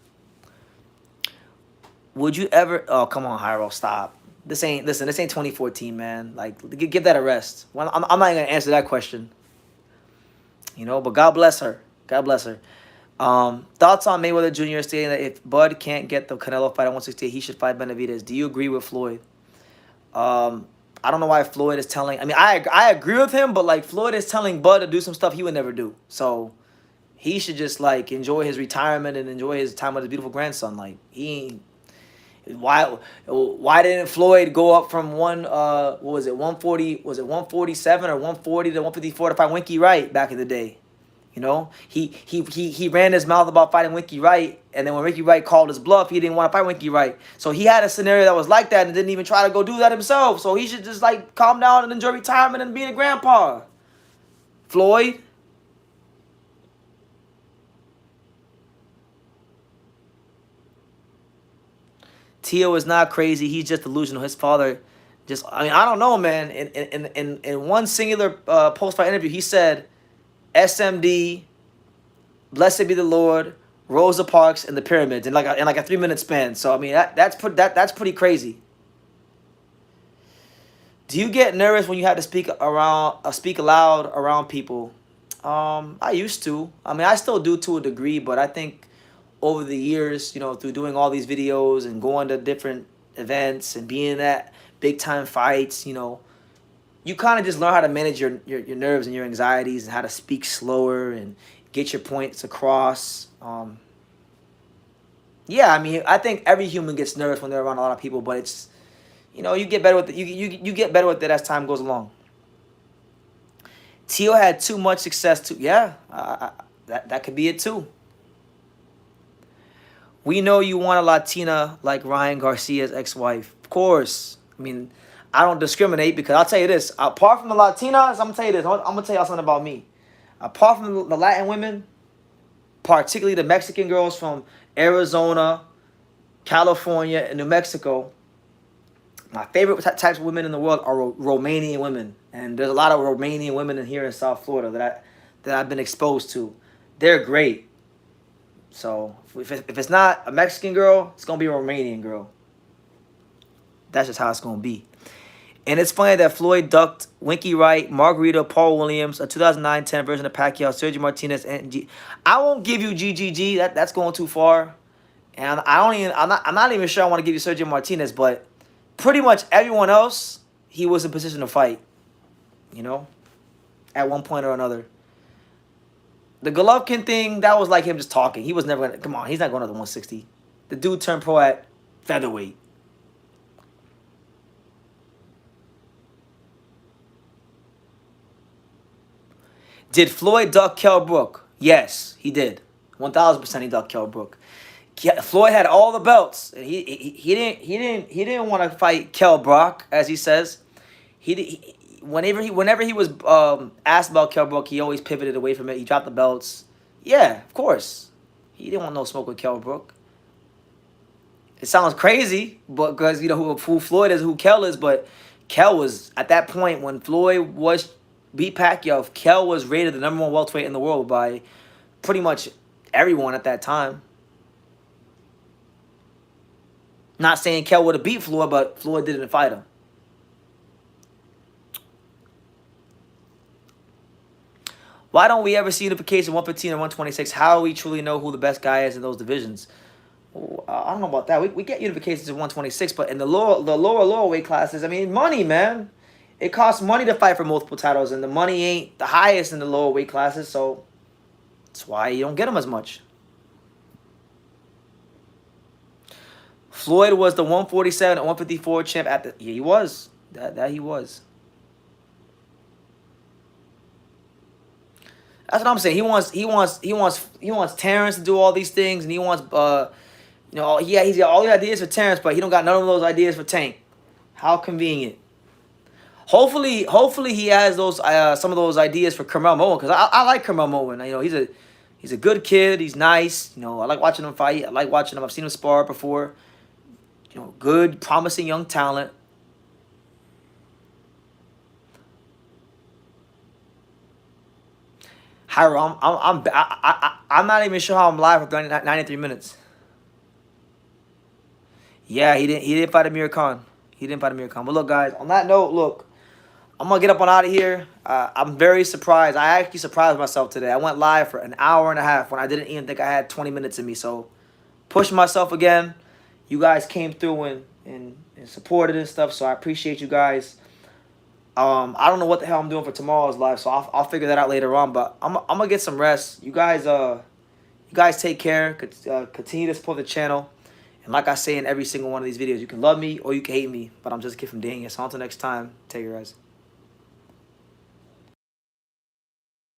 [SPEAKER 2] Would you ever, oh, come on, Hyro, stop. This ain't 2014, man. Like, give that a rest. Well, I'm not even going to answer that question. You know, but God bless her. God bless her. Thoughts on Mayweather Jr. stating that if Bud can't get the Canelo fight at 168, he should fight Benavidez. Do you agree with Floyd? I don't know why Floyd is telling... I mean, I agree with him, but, like, Floyd is telling Bud to do some stuff he would never do. So, he should just, like, enjoy his retirement and enjoy his time with his beautiful grandson. Like, he... Why didn't Floyd go up from 147 or 140 to 154 to fight Winky Wright back in the day? You know, he ran his mouth about fighting Winky Wright, and then when Winky Wright called his bluff, he didn't want to fight Winky Wright. So he had a scenario that was like that and didn't even try to go do that himself. So he should just like calm down and enjoy retirement and being a grandpa. Floyd. Tio is not crazy. He's just delusional. His father just, I mean, I don't know, man. In one singular post-fight interview, he said, SMD, Blessed be the Lord, Rosa Parks, and the Pyramids in like a 3-minute span. So I mean that's pretty crazy. Do you get nervous when you have to speak aloud around people? I used to. I mean, I still do to a degree, but I think over the years, you know, through doing all these videos and going to different events and being at big time fights, you know, you kind of just learn how to manage your nerves and your anxieties and how to speak slower and get your points across. Yeah, I mean, I think every human gets nervous when they're around a lot of people, but it's, you know, you get better with it. You get better with it as time goes along. Tio had too much success too. Yeah, that could be it too. We know you want a Latina like Ryan Garcia's ex-wife. Of course. I mean, I don't discriminate because I'll tell you this. Apart from the Latinas, I'm going to tell you this. I'm going to tell y'all something about me. Apart from the Latin women, particularly the Mexican girls from Arizona, California, and New Mexico, my favorite types of women in the world are Romanian women. And there's a lot of Romanian women in here in South Florida that I've been exposed to. They're great. So if it's not a Mexican girl, it's going to be a Romanian girl. That's just how it's going to be. And it's funny that Floyd ducked Winky Wright, Margarito, Paul Williams, a 2009-10 version of Pacquiao, Sergio Martinez, and I won't give you GGG. That's going too far. And I'm not even sure I want to give you Sergio Martinez, but pretty much everyone else, he was in position to fight. You know? At one point or another. The Golovkin thing, that was like him just talking. He was never going to... Come on, he's not going to the 160. The dude turned pro at featherweight. Did Floyd duck Kell Brook? Yes, he did. 1,000% he ducked Kell Brook. Floyd had all the belts. He didn't want to fight Kell Brook, as he says. Whenever he was asked about Kell Brook, he always pivoted away from it. He dropped the belts. Yeah, of course. He didn't want no smoke with Kell Brook. It sounds crazy, but because you know who Floyd is, who Kell is, but Kell was at that point when Floyd beat Pacquiao. Kell was rated the #1 welterweight in the world by pretty much everyone at that time. Not saying Kell would have beat Floyd, but Floyd didn't fight him. Why don't we ever see unification 115 and 126? How do we truly know who the best guy is in those divisions? I don't know about that. We get unifications in 126, but in the lower weight classes, I mean, money, man. It costs money to fight for multiple titles, and the money ain't the highest in the lower weight classes, so that's why you don't get them as much. Floyd was the 147 and 154 champ at the... Yeah, he was. That he was. That's what I'm saying. He wants Terrence to do all these things, and he wants you know, he's got all the ideas for Terrence, but he don't got none of those ideas for Tank. How convenient. Hopefully he has those some of those ideas for Carmel Moen, because I like Carmel Moen. You know, he's a good kid. He's nice. You know, I like watching him fight. I like watching him. I've seen him spar before. You know, good, promising young talent. Hyro, I'm not even sure how I'm live for 93 minutes. Yeah, he didn't fight Amir Khan. He didn't fight Amir Khan. But look, guys, on that note, look, I'm gonna get up on out of here. I'm very surprised. I actually surprised myself today. I went live for an hour and a half when I didn't even think I had 20 minutes in me. So, pushing myself again. You guys came through and supported and stuff. So I appreciate you guys. I don't know what the hell I'm doing for tomorrow's live, so I'll figure that out later on. But I'm gonna get some rest. You guys take care. Continue to support the channel. And like I say in every single one of these videos, you can love me or you can hate me, but I'm just a kid from Daniel. So until next time, take care, guys.